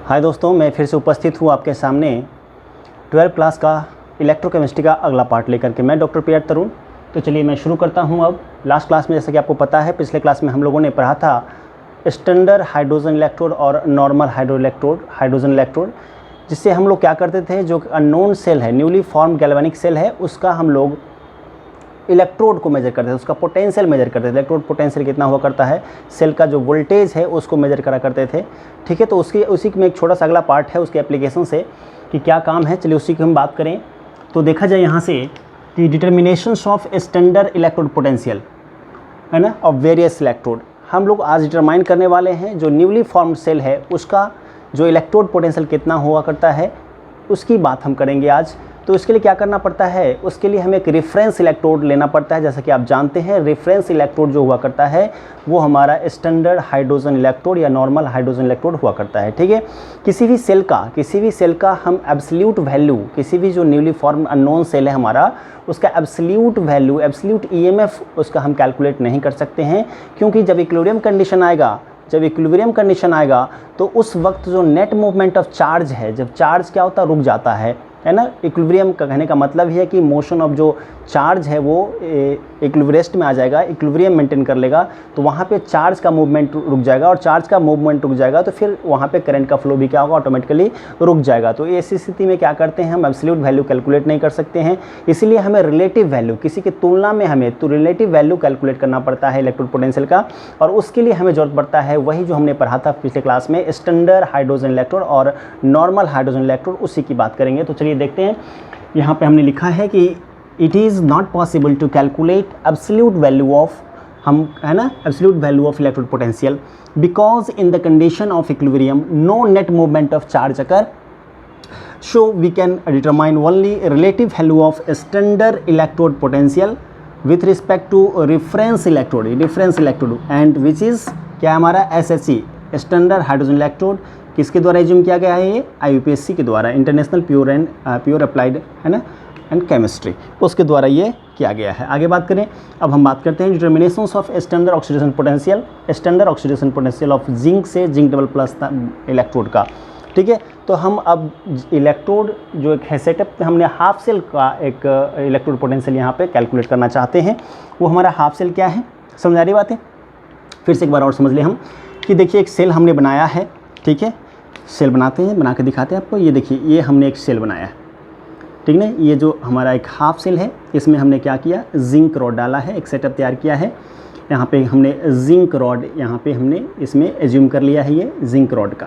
हाय दोस्तों, मैं फिर से उपस्थित हूँ आपके सामने 12th क्लास का इलेक्ट्रोकेमिस्ट्री का अगला पार्ट लेकर के। मैं डॉक्टर पीआर तरुण। तो चलिए मैं शुरू करता हूँ। अब लास्ट क्लास में जैसा कि आपको पता है, पिछले क्लास में हम लोगों ने पढ़ा था स्टैंडर्ड हाइड्रोजन इलेक्ट्रोड और नॉर्मल हाइड्रोजन इलेक्ट्रोड, जिससे हम लोग क्या करते थे, जो अननोन सेल है, न्यूली फॉर्म्ड गैल्वेनिक सेल है, उसका हम लोग इलेक्ट्रोड को मेजर करते थे, उसका पोटेंशियल मेजर करते थे। इलेक्ट्रोड पोटेंशियल कितना हुआ करता है, सेल का जो वोल्टेज है उसको मेजर करा करते थे। ठीक है, तो उसी में एक छोटा सा अगला पार्ट है उसके एप्लीकेशन से कि क्या काम है। चलिए उसी की हम बात करें। तो देखा जाए यहाँ से कि डिटर्मिनेशंस ऑफ स्टैंडर्ड इलेक्ट्रोड पोटेंशियल है ना, ऑफ वेरियस इलेक्ट्रोड, हम लोग आज डिटरमाइन करने वाले हैं। जो न्यूली फॉर्म्ड सेल है उसका जो इलेक्ट्रोड पोटेंशियल कितना हुआ करता है उसकी बात हम करेंगे आज। तो इसके लिए क्या करना पड़ता है, उसके लिए हमें एक रेफरेंस इलेक्ट्रोड लेना पड़ता है। जैसा कि आप जानते हैं, रेफरेंस इलेक्ट्रोड जो हुआ करता है वो हमारा स्टैंडर्ड हाइड्रोजन इलेक्ट्रोड या नॉर्मल हाइड्रोजन इलेक्ट्रोड हुआ करता है। ठीक है, किसी भी सेल का हम एब्सोल्यूट वैल्यू, किसी भी जो न्यूली फॉर्म्ड अननोन सेल है हमारा, उसका एब्सोल्यूट वैल्यू, एब्सोल्यूट ईएमएफ उसका हम कैलकुलेट नहीं कर सकते हैं, क्योंकि जब इक्विलिब्रियम कंडीशन आएगा तो उस वक्त जो नेट मूवमेंट ऑफ चार्ज है, जब चार्ज क्या होता है, रुक जाता है ना। इक्विलिब्रियम का कहने का मतलब है कि मोशन ऑफ जो चार्ज है वो इक्विलिब्रियम में आ जाएगा, इक्विलिब्रियम मेंटेन कर लेगा, तो वहाँ पे चार्ज का मूवमेंट रुक जाएगा, और चार्ज का मूवमेंट रुक जाएगा तो फिर वहाँ पे करंट का फ्लो भी क्या होगा, ऑटोमेटिकली रुक जाएगा। तो ऐसी स्थिति में क्या करते हैं, हम एब्सोल्यूट वैल्यू कैलकुलेट नहीं कर सकते हैं, इसीलिए हमें रिलेटिव वैल्यू, किसी की तुलना में हमें तो रिलेटिव वैल्यू कैलकुलेट करना पड़ता है इलेक्ट्रोड पोटेंशियल का। और उसके लिए हमें जरूरत पड़ता है वही जो हमने पढ़ा था पिछले क्लास में, स्टैंडर्ड हाइड्रोजन इलेक्ट्रोड और नॉर्मल हाइड्रोजन इलेक्ट्रोड, उसी की बात करेंगे। तो चलिए देखते हैं, यहाँ पे हमने लिखा है कि it is not possible to calculate absolute value of, हम है ना, absolute value of electrode potential because in the condition of equilibrium no net movement of charge occur, so we can determine only relative value of standard electrode potential with respect to reference electrode and which is क्या हमारा SHE standard hydrogen electrode किसके द्वारा assume किया गया है, ये IUPAC के द्वारा, इंटरनेशनल प्योर अप्लाइड है ना एंड केमिस्ट्री, उसके द्वारा ये किया गया है। आगे बात करें, अब हम बात करते हैं determinations of standard oxidation potential of zinc से जिंक डबल प्लस इलेक्ट्रोड का। ठीक है, तो हम अब इलेक्ट्रोड जो एक है सेटअप, हमने हाफ सेल का एक इलेक्ट्रोड पोटेंशियल यहाँ पे कैलकुलेट करना चाहते हैं। वो हमारा हाफ सेल क्या है, समझ आ रही बात है? फिर से एक बार और समझ लें हम कि देखिए एक सेल हमने बनाया है। ठीक है, सेल बनाते हैं, बना के दिखाते हैं आपको। ये देखिए, ये हमने एक सेल बनाया है, ठीक है। ये जो हमारा एक हाफ सेल है, इसमें हमने क्या किया, जिंक रॉड डाला है, एक सेटअप तैयार किया है। यहाँ पे हमने जिंक रॉड, यहाँ पे हमने इसमें एज्यूम कर लिया है, ये जिंक रॉड का,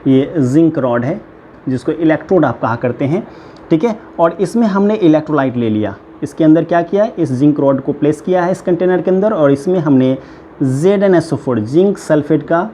ये जिंक रॉड है जिसको इलेक्ट्रोड आप कहा करते हैं। ठीक है, और इसमें हमने इलेक्ट्रोलाइट ले लिया, इसके अंदर क्या किया, इस जिंक रॉड को प्लेस किया है इस कंटेनर के अंदर, और इसमें हमने ZnSO4 जिंक सल्फेट का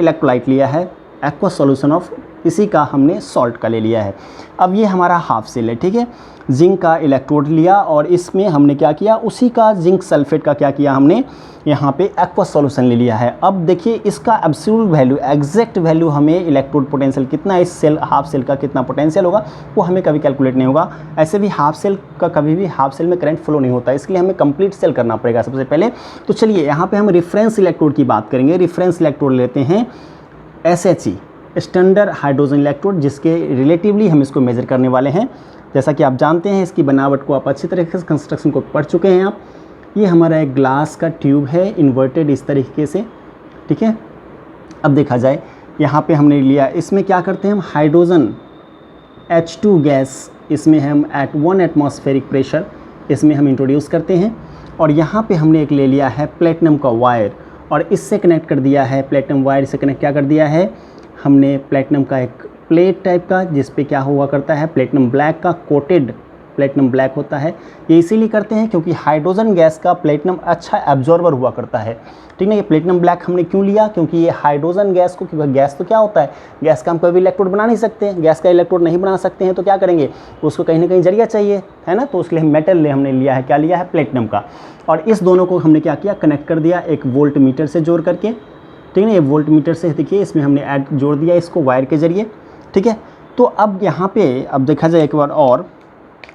इलेक्ट्रोलाइट लिया है, एक्वा सॉल्यूशन ऑफ इसी का हमने सॉल्ट का ले लिया है। अब ये हमारा हाफ सेल है। ठीक है, जिंक का इलेक्ट्रोड लिया और इसमें हमने क्या किया, उसी का जिंक सल्फेट का क्या किया, हमने यहाँ पे एक्वा सॉल्यूशन ले लिया है। अब देखिए इसका एब्सोल्यूट वैल्यू, एग्जैक्ट वैल्यू हमें इलेक्ट्रोड पोटेंशियल कितना, इस सेल हाफ सेल का कितना पोटेंशियल होगा वो हमें कभी कैलकुलेट नहीं होगा। ऐसे भी हाफ सेल का कभी भी हाफ सेल में करंट फ्लो नहीं होता, इसलिए हमें कंप्लीट सेल करना पड़ेगा सबसे पहले। तो चलिए यहाँ पे हम रेफरेंस इलेक्ट्रोड की बात करेंगे। रेफरेंस इलेक्ट्रोड लेते हैं SHE स्टैंडर्ड हाइड्रोजन इलेक्ट्रोड, जिसके रिलेटिवली हम इसको मेजर करने वाले हैं। जैसा कि आप जानते हैं, इसकी बनावट को आप अच्छी तरीके से कंस्ट्रक्शन को पढ़ चुके हैं आप। ये हमारा एक ग्लास का ट्यूब है, इन्वर्टेड इस तरीके से। ठीक है, अब देखा जाए यहाँ पे हमने लिया, इसमें क्या करते हैं हम, हाइड्रोजन H2 गैस, इसमें हम एट 1 एटमॉस्फेरिक प्रेशर इसमें हम इंट्रोड्यूस करते हैं। और यहाँ पे हमने एक ले लिया है प्लेटिनम का वायर, और इससे कनेक्ट कर दिया है, प्लेटिनम वायर से कनेक्ट क्या कर दिया है हमने, प्लेटिनम का एक प्लेट टाइप का, जिस पे क्या हुआ करता है, प्लेटिनम ब्लैक का कोटेड प्लेटिनम ब्लैक होता है। ये इसीलिए करते हैं क्योंकि हाइड्रोजन गैस का प्लेटिनम अच्छा एब्जॉर्बर हुआ करता है। ठीक है, ये प्लेटिनम ब्लैक हमने क्यों लिया, क्योंकि ये हाइड्रोजन गैस को, क्योंकि गैस तो क्या होता है, गैस का हम कभी इलेक्ट्रोड बना नहीं सकते हैं, गैस का इलेक्ट्रोड नहीं बना सकते हैं, तो क्या करेंगे, उसको कहीं ना कहीं जरिया चाहिए, है ना। तो उसके लिए मेटल हमने लिया है, क्या लिया है, प्लेटिनम का। और इस दोनों को हमने क्या किया, कनेक्ट कर दिया एक वोल्ट मीटर से जोड़ करके। ठीक है ना, ये वोल्ट मीटर से देखिए इसमें हमने जोड़ दिया इसको वायर के जरिए। ठीक है, तो अब यहाँ पे अब देखा जाए एक बार और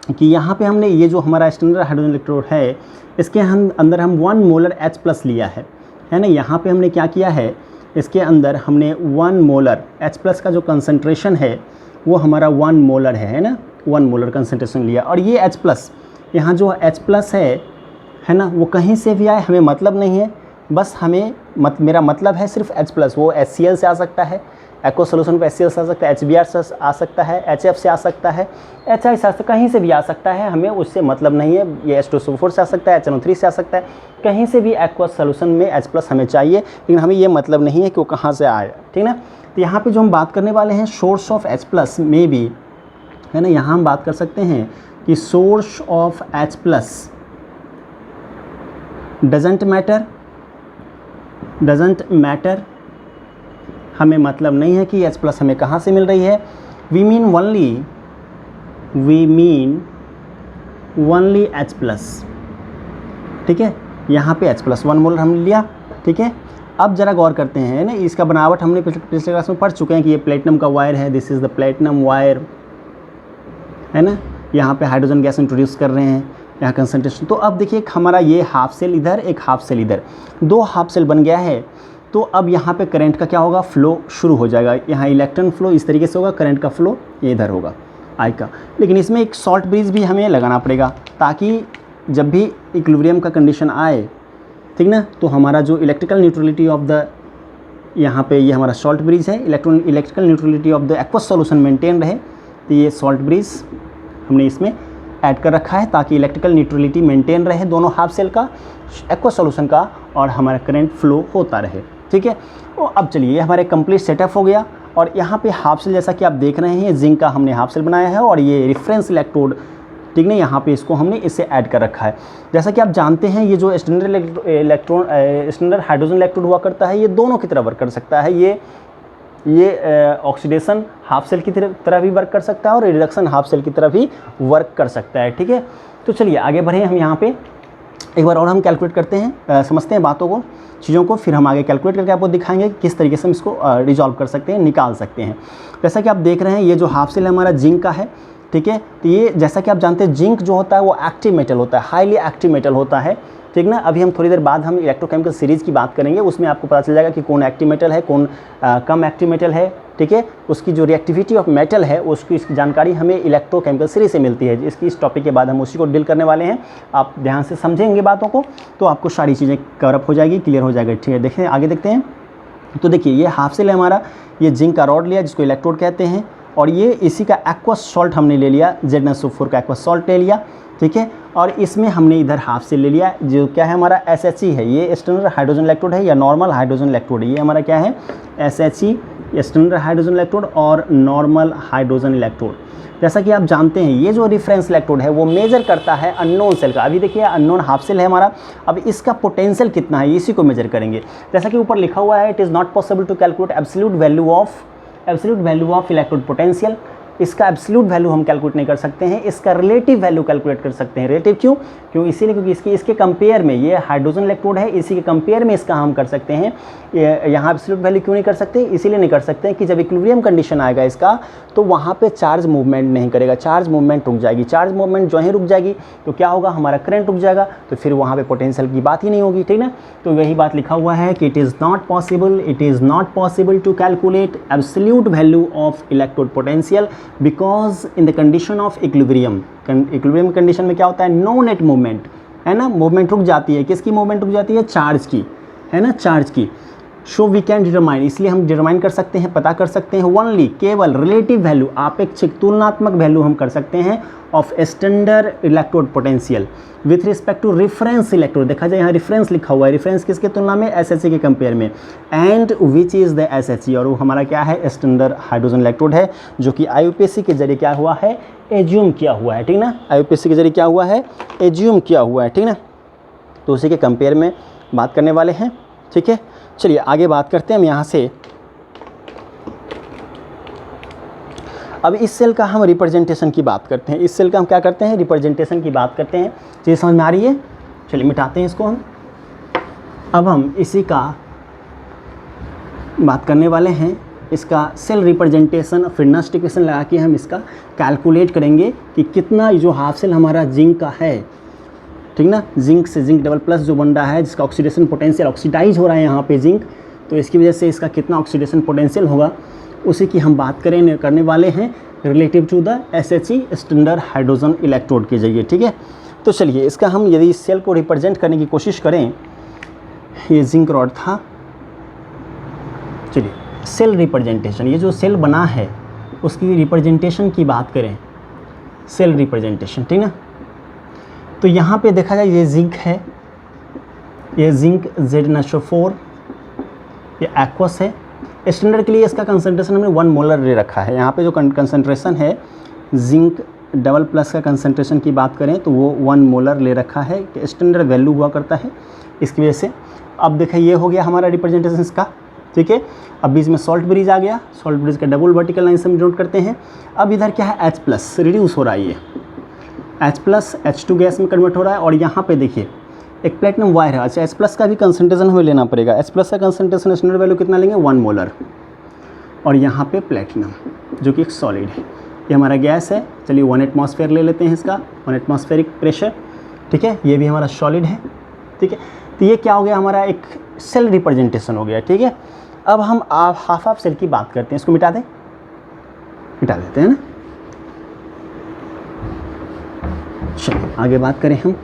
कि यहाँ पे हमने ये जो हमारा स्टैंडर्ड हाइड्रोजन इलेक्ट्रोड है, इसके अंदर हम 1 मोलर H+ लिया है ना। यहाँ पे हमने क्या किया है इसके अंदर हमने 1 मोलर H+ का जो कंसंट्रेशन है वो हमारा 1 मोलर है ना, 1 मोलर कंसंट्रेशन लिया। और ये H+ यहाँ जो H+ है ना, वो कहीं से भी आए हमें मतलब नहीं है, बस हमें मेरा मतलब है सिर्फ H+। वो HCl से आ सकता है, एक्वा सोल्यूशन पे HCl से आ सकता है, HBr से आ सकता है, HF से आ सकता है, HI से कहीं से भी आ सकता है, हमें उससे मतलब नहीं है। ये H2SO4 से आ सकता है, HNO3 से आ सकता है, कहीं से भी एक्वा सोल्यूशन में H+ हमें चाहिए, लेकिन हमें ये मतलब नहीं है कि वो कहाँ से आए, ठीक ना। तो यहाँ पे जो हम बात करने वाले हैं सोर्स ऑफ H+ में भी है ना, यहाँ हम बात कर सकते हैं कि source of H+ doesn't matter, हमें मतलब नहीं है कि H+ हमें कहाँ से मिल रही है। वी मीन ओनली H+, ठीक है। यहाँ पे H+ 1 मोलर हमने लिया, ठीक है। अब जरा गौर करते हैं ना, इसका बनावट हमने पिछले क्लास में पढ़ चुके हैं कि ये प्लेटिनम का वायर है, this is the platinum wire, है ना। यहाँ पे हाइड्रोजन गैस इंट्रोड्यूस कर रहे हैं, यहाँ कंसंट्रेशन। तो अब देखिए हमारा ये हाफ सेल इधर, एक हाफ सेल इधर, 2 हाफ सेल बन गया है। तो अब यहाँ पे करंट का क्या होगा, फ्लो शुरू हो जाएगा। यहाँ इलेक्ट्रॉन फ्लो इस तरीके से होगा, करंट का फ्लो ये इधर होगा आई का। लेकिन इसमें एक शॉर्ट ब्रिज भी हमें लगाना पड़ेगा, ताकि जब भी इक्विलिब्रियम का कंडीशन आए, ठीक ना, तो हमारा जो इलेक्ट्रिकल न्यूट्रलिटी ऑफ द, यहाँ पे ये हमारा सॉल्ट ब्रिज है, electrical neutrality of the aqueous solution maintain रहे। तो ये सॉल्ट ब्रिज हमने इसमें ऐड कर रखा है, ताकि इलेक्ट्रिकल न्यूट्रलिटी मेंटेन रहे दोनों हाफ सेल का, एक्वस सॉल्यूशन का, और हमारा करंट फ्लो होता रहे, ठीक है। और अब चलिए, ये हमारे कंप्लीट सेटअप हो गया। और यहाँ पे हाफ सेल जैसा कि आप देख रहे हैं, जिंक का हमने हाफ सेल बनाया है, और ये रेफरेंस इलेक्ट्रोड, ठीक है, यहाँ पे इसको हमने इससे ऐड कर रखा है। जैसा कि आप जानते हैं, ये जो स्टैंडर्ड हाइड्रोजन इलेक्ट्रोड हुआ करता है, ये दोनों की तरह वर्क कर सकता है। ये ऑक्सीडेशन हाफ सेल की तरह भी वर्क कर सकता है, और रिडक्शन हाफ सेल की तरह भी वर्क कर सकता है, ठीक है। तो चलिए आगे बढ़े, हम यहाँ पे एक बार और हम कैलकुलेट करते हैं, समझते हैं बातों को, चीज़ों को, फिर हम आगे कैलकुलेट करके आपको दिखाएंगे किस तरीके से हम इसको रिजॉल्व कर सकते हैं, निकाल सकते हैं। जैसा कि आप देख रहे हैं, ये जो हाफ सेल है हमारा जिंक का है, ठीक है। तो ये जैसा कि आप जानते हैं, जिंक जो होता है वो एक्टिव मेटल होता है, हाईली एक्टिव मेटल होता है, ठीक ना। अभी हम थोड़ी देर बाद हम इलेक्ट्रोकेमिकल सीरीज़ की बात करेंगे, उसमें आपको पता चल जाएगा कि कौन एक्टिव मेटल है, कौन कम एक्टिव मेटल है, ठीक है। उसकी जो रिएक्टिविटी ऑफ मेटल है, उसकी जानकारी हमें इलेक्ट्रोकेमिकल सीरीज से मिलती है। इस टॉपिक के बाद हम उसी को डील करने वाले हैं। आप ध्यान से समझेंगे बातों को, तो आपको सारी चीज़ें कवरअप हो जाएगी, क्लियर हो जाएगा, ठीक है। देखें, आगे देखते हैं। तो देखिए, ये हाफ सेल है हमारा, ये जिंक का रॉड लिया, जिसको इलेक्ट्रोड कहते हैं, और ये इसी का एक्वा सॉल्ट हमने ले लिया, ZnSO4 का एक्वा सॉल्ट ले लिया, ठीक है। और इसमें हमने इधर हाफ सेल ले लिया, जो क्या है हमारा SHE है, ये स्टैंडर्ड हाइड्रोजन इलेक्ट्रोड है या नॉर्मल हाइड्रोजन इलेक्ट्रोड है। ये हमारा क्या है, SHE, स्टैंडर्ड हाइड्रोजन इलेक्ट्रोड और नॉर्मल हाइड्रोजन इलेक्ट्रोड। जैसा कि आप जानते हैं, ये जो रेफरेंस इलेक्ट्रोड है वो मेजर करता है अननोन सेल का। अभी देखिए, अननोन हाफ सेल है हमारा, अब इसका पोटेंशियल कितना है इसी को मेजर करेंगे। जैसा कि ऊपर लिखा हुआ है, it is not possible to calculate absolute value of electrode potential. इसका एब्सोल्यूट वैल्यू हम कैलकुलेट नहीं कर सकते हैं, इसका रिलेटिव वैल्यू कैलकुलेट कर सकते हैं। रिलेटिव क्यों इसीलिए क्योंकि इसके कंपेयर में ये हाइड्रोजन इलेक्ट्रोड है, इसी के कंपेयर में इसका हम कर सकते हैं। यहाँ एब्सोल्यूट वैल्यू क्यों नहीं कर सकते, इसीलिए नहीं कर सकते हैं कि जब इक्विलिब्रियम कंडीशन आएगा इसका, तो वहाँ पे चार्ज मूवमेंट नहीं करेगा, चार्ज मूवमेंट रुक जाएगी। चार्ज मूवमेंट जो ही रुक जाएगी तो क्या होगा, हमारा करंट रुक जाएगा, तो फिर वहाँ पे पोटेंशियल की बात ही नहीं होगी, ठीक ना। तो यही बात लिखा हुआ है कि it is not possible to calculate absolute value of electrode potential, because in the condition of equilibrium condition में क्या होता है, नो नेट मूवमेंट, है ना, मूवमेंट रुक जाती है। किसकी मूवमेंट रुक जाती है, चार्ज की, है ना, चार्ज की। सो वी कैन डिटरमाइन, इसलिए हम डिटरमाइन कर सकते हैं, पता कर सकते हैं ओनली, केवल रिलेटिव वैल्यू, आपेक्षिक तुलनात्मक वैल्यू हम कर सकते हैं of standard electrode potential with respect to reference electrode. देखा जाए, यहाँ रेफरेंस लिखा हुआ है, रेफरेंस किसके तुलना में, SHE के कंपेयर में, and which is the SHE, और वो हमारा क्या है, स्टैंडर्ड हाइड्रोजन इलेक्ट्रोड है, जो कि IUPAC के जरिए क्या हुआ है, एज्यूम किया हुआ है, ठीक ना। IUPAC के जरिए क्या हुआ है, एज्यूम किया हुआ है, ठीक ना। तो उसी के कंपेयर में बात करने वाले हैं, ठीक है। चलिए आगे बात करते हैं हम यहाँ से। अब इस सेल का हम रिप्रेजेंटेशन की बात करते हैं, इस सेल का हम क्या करते हैं, रिप्रेजेंटेशन की बात करते हैं। चलिए समझ में आ रही है, चलिए मिटाते हैं इसको हम। अब हम इसी का बात करने वाले हैं, इसका सेल रिप्रेजेंटेशन, फिर नस्ट इक्वेशन लगा के हम इसका कैलकुलेट करेंगे कि कितना जो हाफ सेल हमारा जिंक का है, ठीक ना, जिंक से जिंक डबल प्लस जो बन रहा है, जिसका ऑक्सीडेशन पोटेंशियल ऑक्सीडाइज हो रहा है यहाँ पे जिंक, तो इसकी वजह से इसका कितना ऑक्सीडेशन पोटेंशियल होगा उसी की हम बात करने वाले हैं relative to the SHE standard hydrogen electrode के जरिए, ठीक है। तो चलिए इसका हम यदि इस सेल को रिप्रेजेंट करने की कोशिश करें, ये जिंक रॉड था, चलिए सेल रिप्रेजेंटेशन, ये जो सेल बना है उसकी रिप्रेजेंटेशन की बात करें, सेल रिप्रेजेंटेशन, ठीक ना। तो यहाँ पे देखा जाए ये जिंक है, ये जिंक ZnSO4, ये एक्वस है। स्टैंडर्ड के लिए इसका कंसंट्रेशन हमने 1 मोलर ले रखा है। यहाँ पे जो कंसंट्रेशन है जिंक डबल प्लस का कंसंट्रेशन की बात करें तो वो 1 मोलर ले रखा है, स्टैंडर्ड वैल्यू हुआ करता है इसकी वजह से। अब देखें ये हो गया हमारा रिप्रेजेंटेशन इसका, ठीक है। अब बीच में सॉल्ट ब्रिज आ गया, सॉल्ट ब्रिज का डबल वर्टिकल लाइन से हम नोट करते हैं। अब इधर क्या है H+ रिड्यूस हो रहा है, ये H+ H2 गैस में कन्वर्ट हो रहा है। और यहाँ पे देखिए एक प्लेटिनम वायर है, अच्छा H+ का भी कंसंट्रेशन हमें लेना पड़ेगा। H+ का कंसंट्रेशन स्टैंडर्ड वैल्यू कितना लेंगे 1 मोलर। और यहाँ पे प्लेटिनम जो कि एक सॉलिड है, ये हमारा गैस है, चलिए 1 एटमॉस्फेयर ले लेते हैं इसका, 1 एटमॉस्फेरिक प्रेशर, ठीक है। ये भी हमारा सॉलिड है, ठीक है। तो ये क्या हो गया हमारा एक सेल रिप्रेजेंटेशन हो गया, ठीक है। अब हम हाफ सेल की बात करते हैं, इसको मिटा दें, मिटा देते हैं ना। चलिए आगे बात करें हम।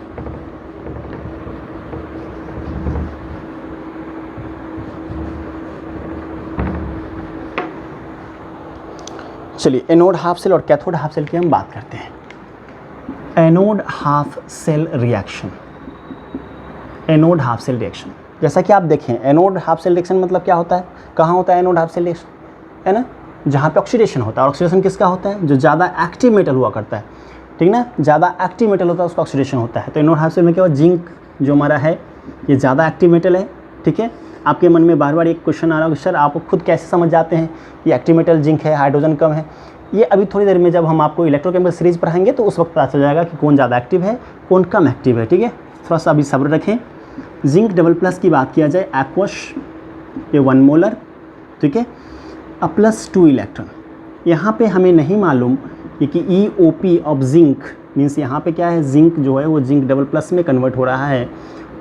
चलिए एनोड हाफ सेल और कैथोड हाफ सेल की हम बात करते हैं। Anode half cell reaction, anode half cell reaction, जैसा कि आप देखें एनोड हाफ सेल रिएक्शन मतलब क्या होता है, कहाँ होता है एनोड हाफ सेल रिएक्शन, है ना, जहाँ पे ऑक्सीडेशन होता है। ऑक्सीडेशन किसका होता है, जो ज़्यादा एक्टिव मेटल हुआ करता है, ठीक ना, ज़्यादा एक्टिव मेटल होता है उसका ऑक्सीडेशन होता है। तो एनोड हाफ सेल में क्या हुआ, जिंक जो हमारा है ये ज़्यादा एक्टिव मेटल है, ठीक है। आपके मन में बार बार एक क्वेश्चन आ रहा है कि सर आप खुद कैसे समझ जाते हैं कि एक्टिव मेटल जिंक है, हाइड्रोजन कम है। ये अभी थोड़ी देर में जब हम आपको इलेक्ट्रोकेमिकल सीरीज पढ़ाएंगे तो उस वक्त पता चल जाएगा कि कौन ज़्यादा एक्टिव है कौन कम एक्टिव है, ठीक है। थोड़ा सा अभी सब्र रखें। जिंक डबल प्लस की बात किया जाए, एक्वस ये 1 मोलर, ठीक है, +2 इलेक्ट्रॉन। यहाँ पे हमें नहीं मालूम कि EOP ऑफ जिंक मीन्स यहाँ पे क्या है, जिंक जो है वो जिंक डबल प्लस में कन्वर्ट हो रहा है,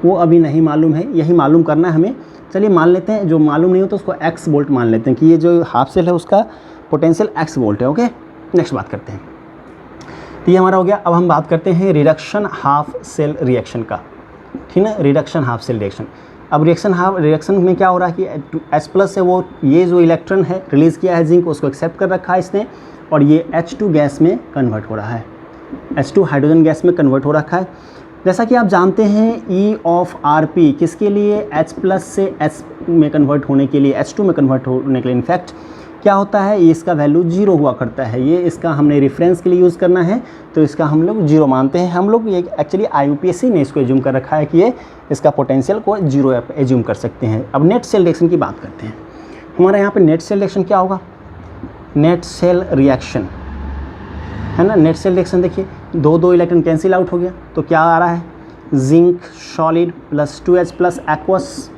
वो अभी नहीं मालूम है, यही मालूम करना है हमें। चलिए मान लेते हैं, जो मालूम नहीं हो तो उसको x वोल्ट मान लेते हैं कि ये जो हाफ सेल है उसका पोटेंशियल x वोल्ट है, ओके। नेक्स्ट बात करते हैं, तो ये हमारा हो गया। अब हम बात करते हैं रिडक्शन हाफ सेल रिएक्शन का, ठीक है, रिडक्शन हाफ सेल रिएक्शन। अब रिएक्शन में क्या हो रहा है कि H+ है वो ये जो इलेक्ट्रॉन है रिलीज़ किया है जिंक, उसको एक्सेप्ट कर रखा है इसने, और ये H2 गैस में कन्वर्ट हो रहा है, H2 हाइड्रोजन गैस में कन्वर्ट हो रखा है। जैसा कि आप जानते हैं E ऑफ RP किसके लिए, H+ से H में कन्वर्ट होने के लिए, H2 में कन्वर्ट होने के लिए। इनफैक्ट क्या होता है, ये इसका वैल्यू 0 हुआ करता है, ये इसका हमने रेफरेंस के लिए यूज़ करना है तो इसका हम लोग 0 मानते हैं। हम लोग ये एक्चुअली IUPAC ने इसको एज्यूम कर रखा है कि ये इसका पोटेंशियल को 0 एज्यूम कर सकते हैं। अब नेट सेल रिएक्शन की बात करते हैं। हमारे यहाँ पे नेट सेल रिएक्शन क्या होगा, नेट सेल रिएक्शन है ना। नेट सेल रिएक्शन देखिए 2 इलेक्ट्रॉन कैंसिल आउट हो गया, तो क्या आ रहा है, जिंक सॉलिड +2H+ एक्वस,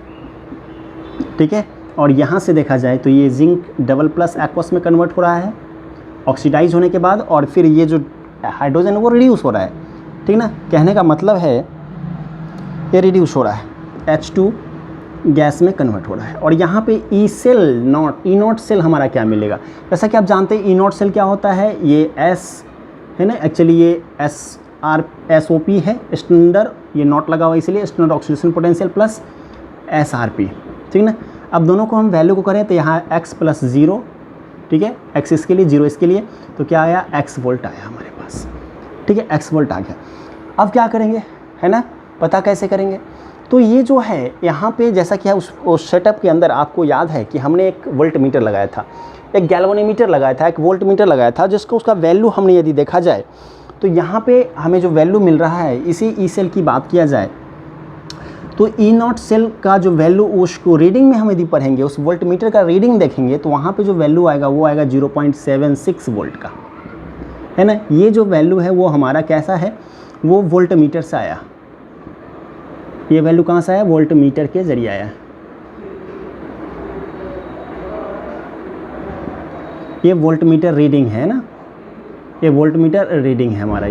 ठीक है। और यहाँ से देखा जाए तो ये जिंक डबल प्लस एक्वस में कन्वर्ट हो रहा है ऑक्सीडाइज होने के बाद, और फिर ये जो हाइड्रोजन है वो रिड्यूस हो रहा है, ठीक ना। कहने का मतलब है ये रिड्यूस हो रहा है, H2 गैस में कन्वर्ट हो रहा है। और यहाँ पे ई नॉट सेल हमारा क्या मिलेगा, जैसा कि आप जानते हैं ई नॉट सेल क्या होता है, ये S है ना, एक्चुअली ये SOP है, स्टैंडर्ड, ये नॉट लगा हुआ इसलिए standard oxidation potential plus SRP, ठीक ना। अब दोनों को हम वैल्यू को करें तो यहाँ x+0, ठीक है, x इसके लिए 0 इसके लिए, तो क्या आया, x वोल्ट आया हमारे पास, ठीक है, x वोल्ट आ गया। अब क्या करेंगे, है ना, पता कैसे करेंगे, तो ये जो है यहाँ पे जैसा कि उस सेटअप के अंदर आपको याद है कि हमने एक वोल्ट मीटर लगाया था, एक गैल्वेनोमीटर लगाया था, एक वोल्ट मीटर लगाया था, जिसको उसका वैल्यू हमने यदि देखा जाए तो यहाँ पे हमें जो वैल्यू मिल रहा है, इसी ई सेल की बात किया जाए तो ई नॉट सेल का जो वैल्यू उसको रीडिंग में हम यदि पढ़ेंगे, उस वोल्ट मीटर का रीडिंग देखेंगे तो वहाँ पे जो वैल्यू आएगा वो आएगा 0.76 वोल्ट का, है ना। ये जो वैल्यू है वो हमारा कैसा है, वो वोल्ट मीटर से आया, ये वैल्यू कहाँ से आया, वोल्ट मीटर के जरिए आया। ये वोल्ट मीटर रीडिंग है ना, ये वोल्ट मीटर रीडिंग है हमारा।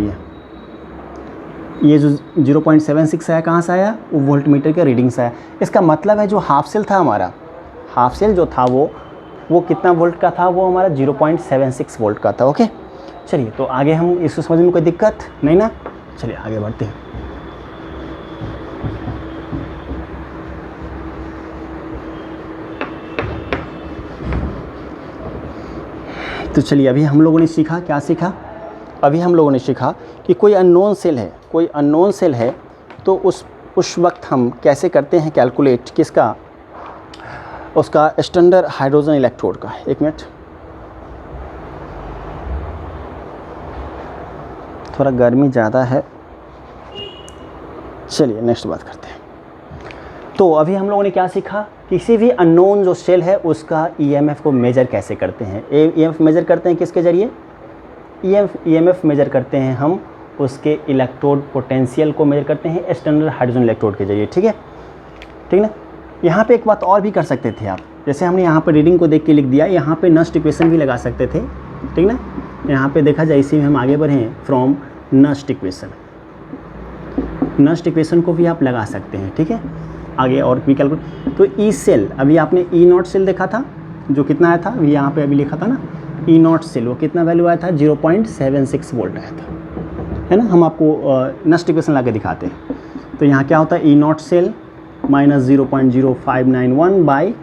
ये जो 0.76 आया कहाँ से आया, वो वोल्ट मीटर के रीडिंग से आया। इसका मतलब है जो हाफ सेल था हमारा, हाफ सेल जो था वो कितना वोल्ट का था, वो हमारा 0.76 वोल्ट का था। ओके चलिए, तो आगे हम इसको समझने में कोई दिक्कत नहीं ना, चलिए आगे बढ़ते हैं। तो चलिए, अभी हम लोगों ने सीखा, क्या सीखा? अभी हम लोगों ने सीखा कि कोई अननोन सेल है, तो उस वक्त हम कैसे करते हैं कैलकुलेट, किसका? उसका स्टैंडर्ड हाइड्रोजन इलेक्ट्रोड का। एक मिनट, थोड़ा गर्मी ज़्यादा है, चलिए नेक्स्ट बात करते हैं। तो अभी हम लोगों ने क्या सीखा? किसी भी अननोन जो सेल है उसका ईएमएफ को मेजर कैसे करते हैं। ईएमएफ मेजर करते हैं किसके ज़रिए? ईएमएफ मेजर करते हैं हम उसके इलेक्ट्रोड पोटेंशियल को मेजर करते हैं स्टैंडर्ड हाइड्रोजन इलेक्ट्रोड के ज़रिए। ठीक है, ठीक ना। यहाँ पे एक बात और भी कर सकते थे आप, जैसे हमने यहाँ पर रीडिंग को देख के लिख दिया, यहाँ पे नस्ट इक्वेशन भी लगा सकते थे। ठीक ना, यहाँ पे देखा जाए, इसी में हम आगे बढ़ें फ्रॉम नस्ट इक्वेशन को भी आप लगा सकते हैं। ठीक है, आगे और भी कैलकुलेट। तो ई सेल, अभी आपने ई नॉट सेल देखा था जो कितना आया था, अभी यहाँ पे अभी लिखा था ना ई नॉट सेल, वो कितना वैल्यू आया था? 0.76 वोल्ट आया था, है ना। हम आपको नस्ट इक्वेशन ला के दिखाते हैं। तो यहाँ क्या होता है? E naught cell minus 0.0591 by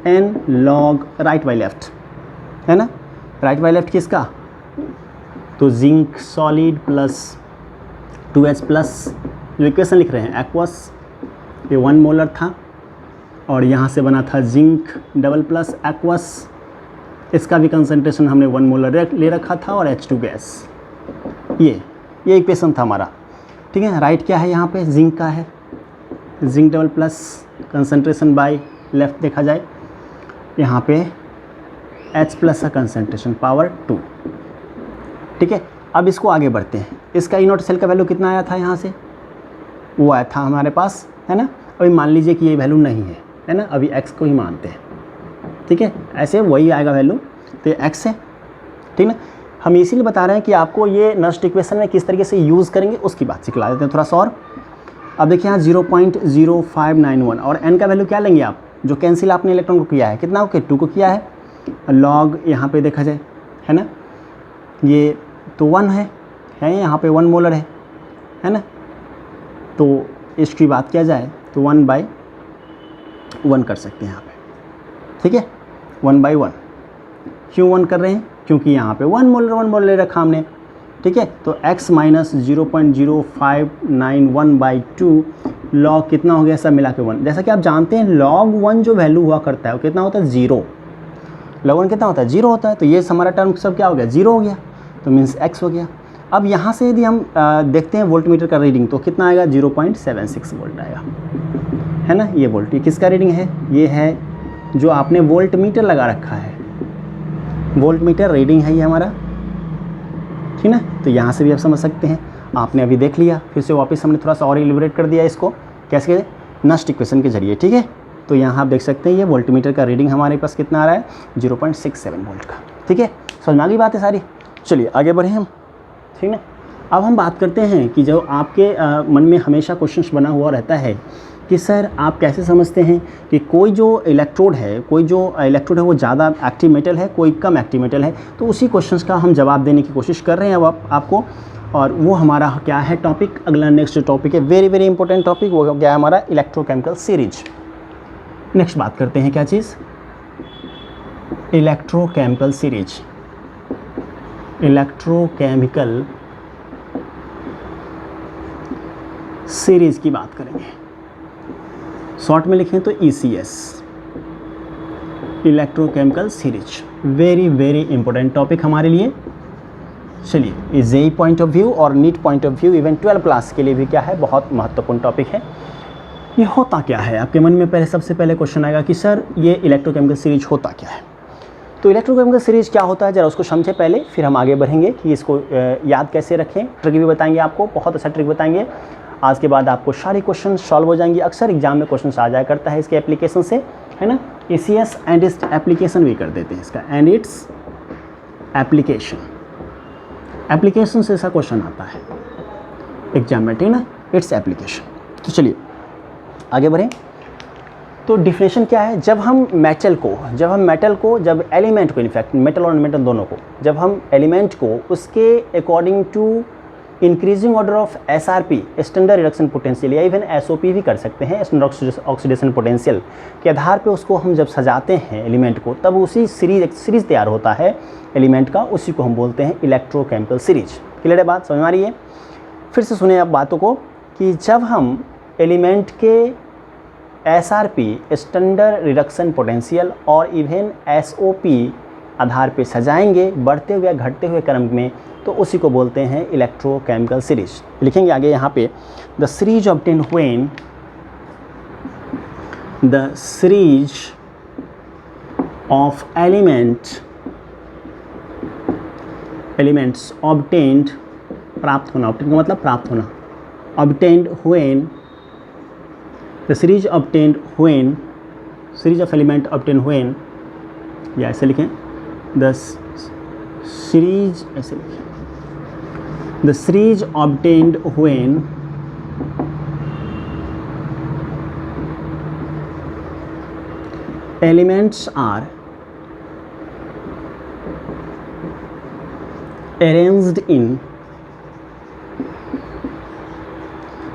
n log right by left, है ना। राइट बाई लेफ्ट किसका? तो zinc solid plus 2H plus, जो इक्वेशन लिख रहे हैं एक्वस, ये 1 मोलर था, और यहाँ से बना था जिंक डबल प्लस एक्वस, इसका भी कंसंट्रेशन हमने 1 मोलर ले रखा था, और H2 गैस। ये इक्वेशन था हमारा। ठीक है, राइट क्या है यहाँ पे? जिंक का है, zinc double plus concentration by left देखा जाए, यहाँ पे H प्लस का कंसंट्रेशन पावर 2। ठीक है, अब इसको आगे बढ़ते हैं। इसका ई नॉट सेल का वैल्यू कितना आया था? यहाँ से वो आया था हमारे पास, है ना। अभी मान लीजिए कि ये वैल्यू नहीं है ना, अभी x को ही मानते हैं। ठीक है, ऐसे वही आएगा वैल्यू, तो ये x है। ठीक ना, हम इसीलिए बता रहे हैं कि आपको ये नस्ट इक्वेशन में किस तरीके से यूज़ करेंगे उसकी बात सिखला देते हैं थोड़ा सा और। अब देखिए यहाँ 0.0591, और n का वैल्यू क्या लेंगे आप? जो कैंसिल आपने इलेक्ट्रॉन को किया है, कितना ओके 2 को किया है, लॉग यहाँ पे देखा जाए, है ना, ये तो 1 है यहाँ पे 1 मोलर है ना। तो इसकी बात किया जाए तो 1/1 कर सकते हैं यहाँ पे। ठीक है, 1/1 क्यों 1 कर रहे हैं? क्योंकि यहाँ पे 1 मोलर ले रखा हमने। ठीक है, तो x माइनस 0.0591/2 लॉग कितना हो गया? सब मिला के 1। जैसा कि आप जानते हैं लॉग 1 जो वैल्यू हुआ करता है वो कितना होता है? 0। लॉग 1 कितना होता है? 0 होता है। तो ये हमारा टर्म सब क्या हो गया? 0 हो गया, तो मीन्स x हो गया। अब यहाँ से यदि हम देखते हैं वोल्टमीटर का रीडिंग, तो कितना आएगा? 0.76 वोल्ट आएगा, है ना। ये वोल्ट, ये किसका रीडिंग है? ये है जो आपने वोल्टमीटर लगा रखा है, वोल्टमीटर रीडिंग है ये हमारा। ठीक ना, तो यहाँ से भी आप समझ सकते हैं, आपने अभी देख लिया, फिर से वापस हमने थोड़ा सा और एलिब्रेट कर दिया इसको, कैसे? नस्ट इक्वेशन के जरिए। ठीक है, तो यहाँ आप देख सकते हैं ये वोल्टमीटर का रीडिंग हमारे पास कितना आ रहा है? 0.67 वोल्ट का। ठीक है, समझ में आ गई बात है सारी। चलिए आगे बढ़े हम। ठीक ना, अब हम बात करते हैं कि जो आपके मन में हमेशा क्वेश्चंस बना हुआ रहता है कि सर आप कैसे समझते हैं कि कोई जो इलेक्ट्रोड है वो ज़्यादा एक्टिव मेटल है, कोई कम एक्टिव मेटल है। तो उसी क्वेश्चंस का हम जवाब देने की कोशिश कर रहे हैं अब आपको, और वो हमारा क्या है टॉपिक? अगला नेक्स्ट टॉपिक है, वेरी वेरी इंपॉर्टेंट टॉपिक, वो क्या है हमारा? Electrochemical series. नेक्स्ट बात करते हैं क्या चीज़? इलेक्ट्रोकेमिकल सीरीज, इलेक्ट्रोकेमिकल सीरीज की बात करेंगे। शॉर्ट में लिखें तो ECS, electrochemical series, very very important topic हमारे लिए। चलिए, ये JEE पॉइंट ऑफ व्यू और NEET point of view, even 12 class के लिए भी क्या है? बहुत महत्वपूर्ण टॉपिक है। ये होता क्या है? आपके मन में सबसे पहले क्वेश्चन आएगा कि सर ये इलेक्ट्रोकेमिकल सीरीज होता क्या है? तो इलेक्ट्रोकेमिकल सीरीज क्या होता है ज़रा उसको समझे पहले, फिर हम आगे बढ़ेंगे कि इसको याद कैसे रखें। ट्रिक भी बताएंगे आपको, बहुत अच्छा ट्रिक बताएंगे। आज के बाद आपको सारे क्वेश्चन सॉल्व हो जाएंगे। अक्सर एग्जाम में क्वेश्चन आ जाया करता है इसके एप्लीकेशन से, है ना। ECS एंड इट्स एप्लीकेशन भी कर देते हैं इसका, एंड इट्स एप्लीकेशन से ऐसा क्वेश्चन आता है एग्जाम में, ठीक ना, इट्स एप्लीकेशन। तो चलिए आगे बढ़ें। तो डिफिनेशन क्या है, जब हम एलिमेंट को, इनफैक्ट मेटल और नॉन मेटल दोनों को, जब हम एलिमेंट को उसके according to increasing order of SRP, standard reduction potential, या इवन SOP भी कर सकते हैं, स्टैंडर्ड ऑक्सीडेशन पोटेंशियल के आधार पे उसको हम जब सजाते हैं एलिमेंट को, तब उसी सीरीज तैयार होता है एलिमेंट का, उसी को हम बोलते हैं इलेक्ट्रोकेमिकल सीरीज। क्लियर है बात, समझ में आ रही है? फिर से सुने आप बातों को कि जब हम एलिमेंट के SRP, स्टैंडर्ड रिडक्शन पोटेंशियल, और इवन SOP आधार पे सजाएंगे बढ़ते हुए या घटते हुए क्रम में, तो उसी को बोलते हैं इलेक्ट्रोकेमिकल सीरीज। लिखेंगे आगे यहाँ पे, the series obtained when the series of elements obtained, प्राप्त होना, ऑब्टेन्ड का मतलब प्राप्त होना, obtained when, the series obtained when, series of element obtained when, या ऐसे लिखें, द सीरीज, ऐसे लिखें, the series obtained when elements are arranged in,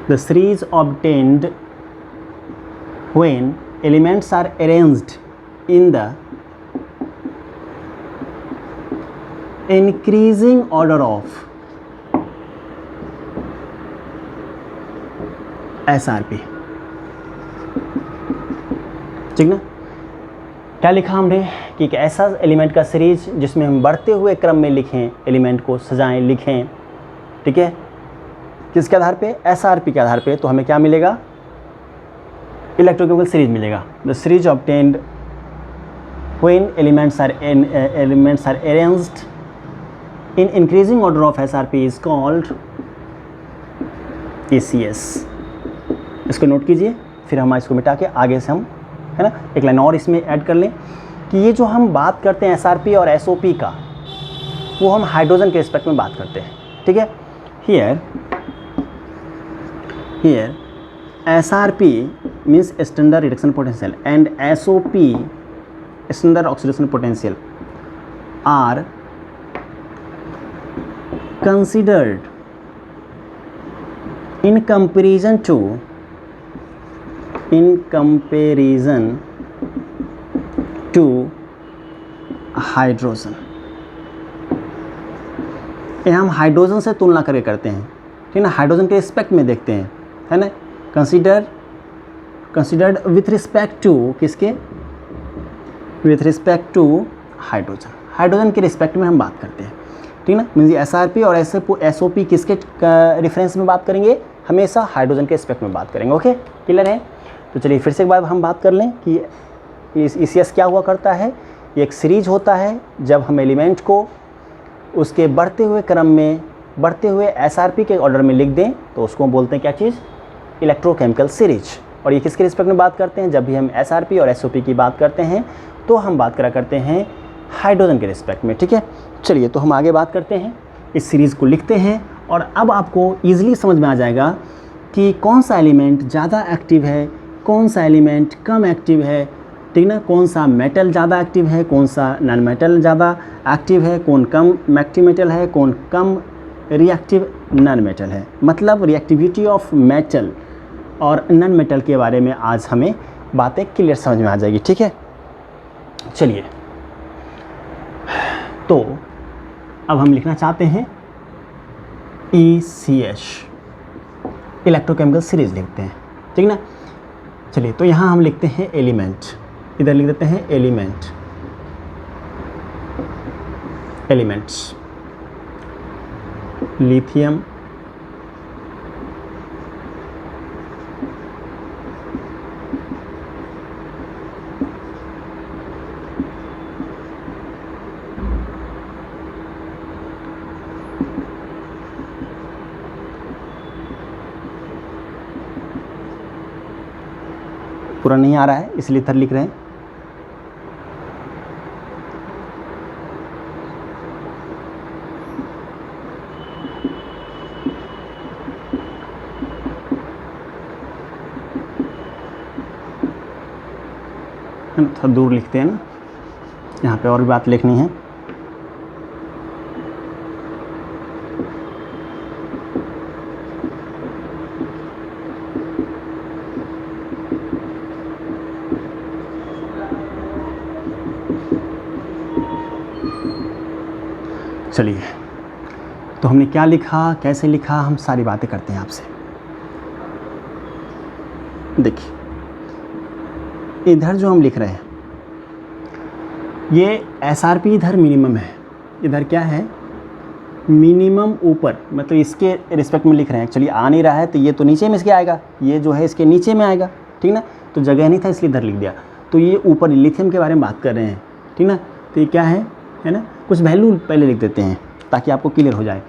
the series obtained when elements are arranged in the increasing order of SRP। ठीक ना? क्या लिखा हमने कि एक ऐसा एलिमेंट का सीरीज जिसमें हम बढ़ते हुए क्रम में लिखें, एलिमेंट को सजाएं, लिखें, ठीक है, किसके आधार पे? SRP के आधार पे, तो हमें क्या मिलेगा? इलेक्ट्रोकेमिकल सीरीज मिलेगा। The series obtained when elements are arranged in increasing order of SRP is called ACS। इसको नोट कीजिए, फिर हम इसको मिटा के आगे से हम, है ना, एक लाइन और इसमें ऐड कर लें कि ये जो हम बात करते हैं SRP और SOP का, वो हम हाइड्रोजन के रिस्पेक्ट में बात करते हैं। ठीक है, here SRP means standard reduction potential and SOP standard oxidation potential are considered in comparison to hydrogen. ये हम हाइड्रोजन से तुलना करके करते हैं, ठीक है ना, हाइड्रोजन के रिस्पेक्ट में देखते हैं, है ना, कंसिडर्ड विथ रिस्पेक्ट टू, किसके? विथ रिस्पेक्ट टू हाइड्रोजन के रिस्पेक्ट में हम बात करते हैं, ठीक ना। मीन्स SRP और SOP किसके रेफरेंस में बात करेंगे? हमेशा हाइड्रोजन के रिस्पेक्ट में बात करेंगे। ओके, क्लियर है? तो चलिए फिर से एक बार हम बात कर लें कि ECS क्या हुआ करता है। ये एक सीरीज होता है, जब हम एलिमेंट को उसके बढ़ते हुए क्रम में, बढ़ते हुए SRP के ऑर्डर में लिख दें, तो उसको बोलते हैं क्या चीज़? Electrochemical series. और ये किसके रिस्पेक्ट में बात करते हैं? जब भी हम SRP और SOP की बात करते हैं तो हम बात करा करते हैं हाइड्रोजन के रिस्पेक्ट में। ठीक है, चलिए तो हम आगे बात करते हैं, इस सीरीज़ को लिखते हैं, और अब आपको ईजिली समझ में आ जाएगा कि कौन सा एलिमेंट ज़्यादा एक्टिव है, कौन सा एलिमेंट कम एक्टिव है, ठीक ना, कौन सा मेटल ज़्यादा एक्टिव है, कौन सा नॉन मेटल ज़्यादा एक्टिव है, कौन कम एक्टिव मेटल है, कौन कम रिएक्टिव नॉन मेटल है। मतलब रिएक्टिविटी ऑफ मेटल और नॉन मेटल के बारे में आज हमें बातें क्लियर समझ में आ जाएगी। ठीक है, चलिए तो अब हम लिखना चाहते हैं ECS, इलेक्ट्रोकेमिकल सीरीज लिखते हैं, ठीक ना। चलिए तो यहाँ हम लिखते हैं एलिमेंट, इधर लिख देते हैं एलिमेंट्स, लिथियम, पूरा नहीं आ रहा है इसलिए इधर लिख रहे हैं, है ना, थोड़ा दूर लिखते हैं ना, यहाँ पे और भी बात लिखनी है। चलिए, तो हमने क्या लिखा, कैसे लिखा, हम सारी बातें करते हैं आपसे। देखिए, इधर जो हम लिख रहे हैं ये एसआरपी इधर मिनिमम है, इधर क्या है मिनिमम ऊपर, मतलब इसके रिस्पेक्ट में लिख रहे हैं। एक्चुअली आ नहीं रहा है तो ये तो नीचे में इसके आएगा, ये जो है इसके नीचे में आएगा, ठीक ना। तो जगह नहीं था इसलिए इधर लिख दिया। तो ये ऊपर लिथियम के बारे में बात कर रहे हैं, ठीक ना। तो ये क्या है ना, कुछ वैल्यू पहले लिख देते हैं ताकि आपको क्लियर हो जाए।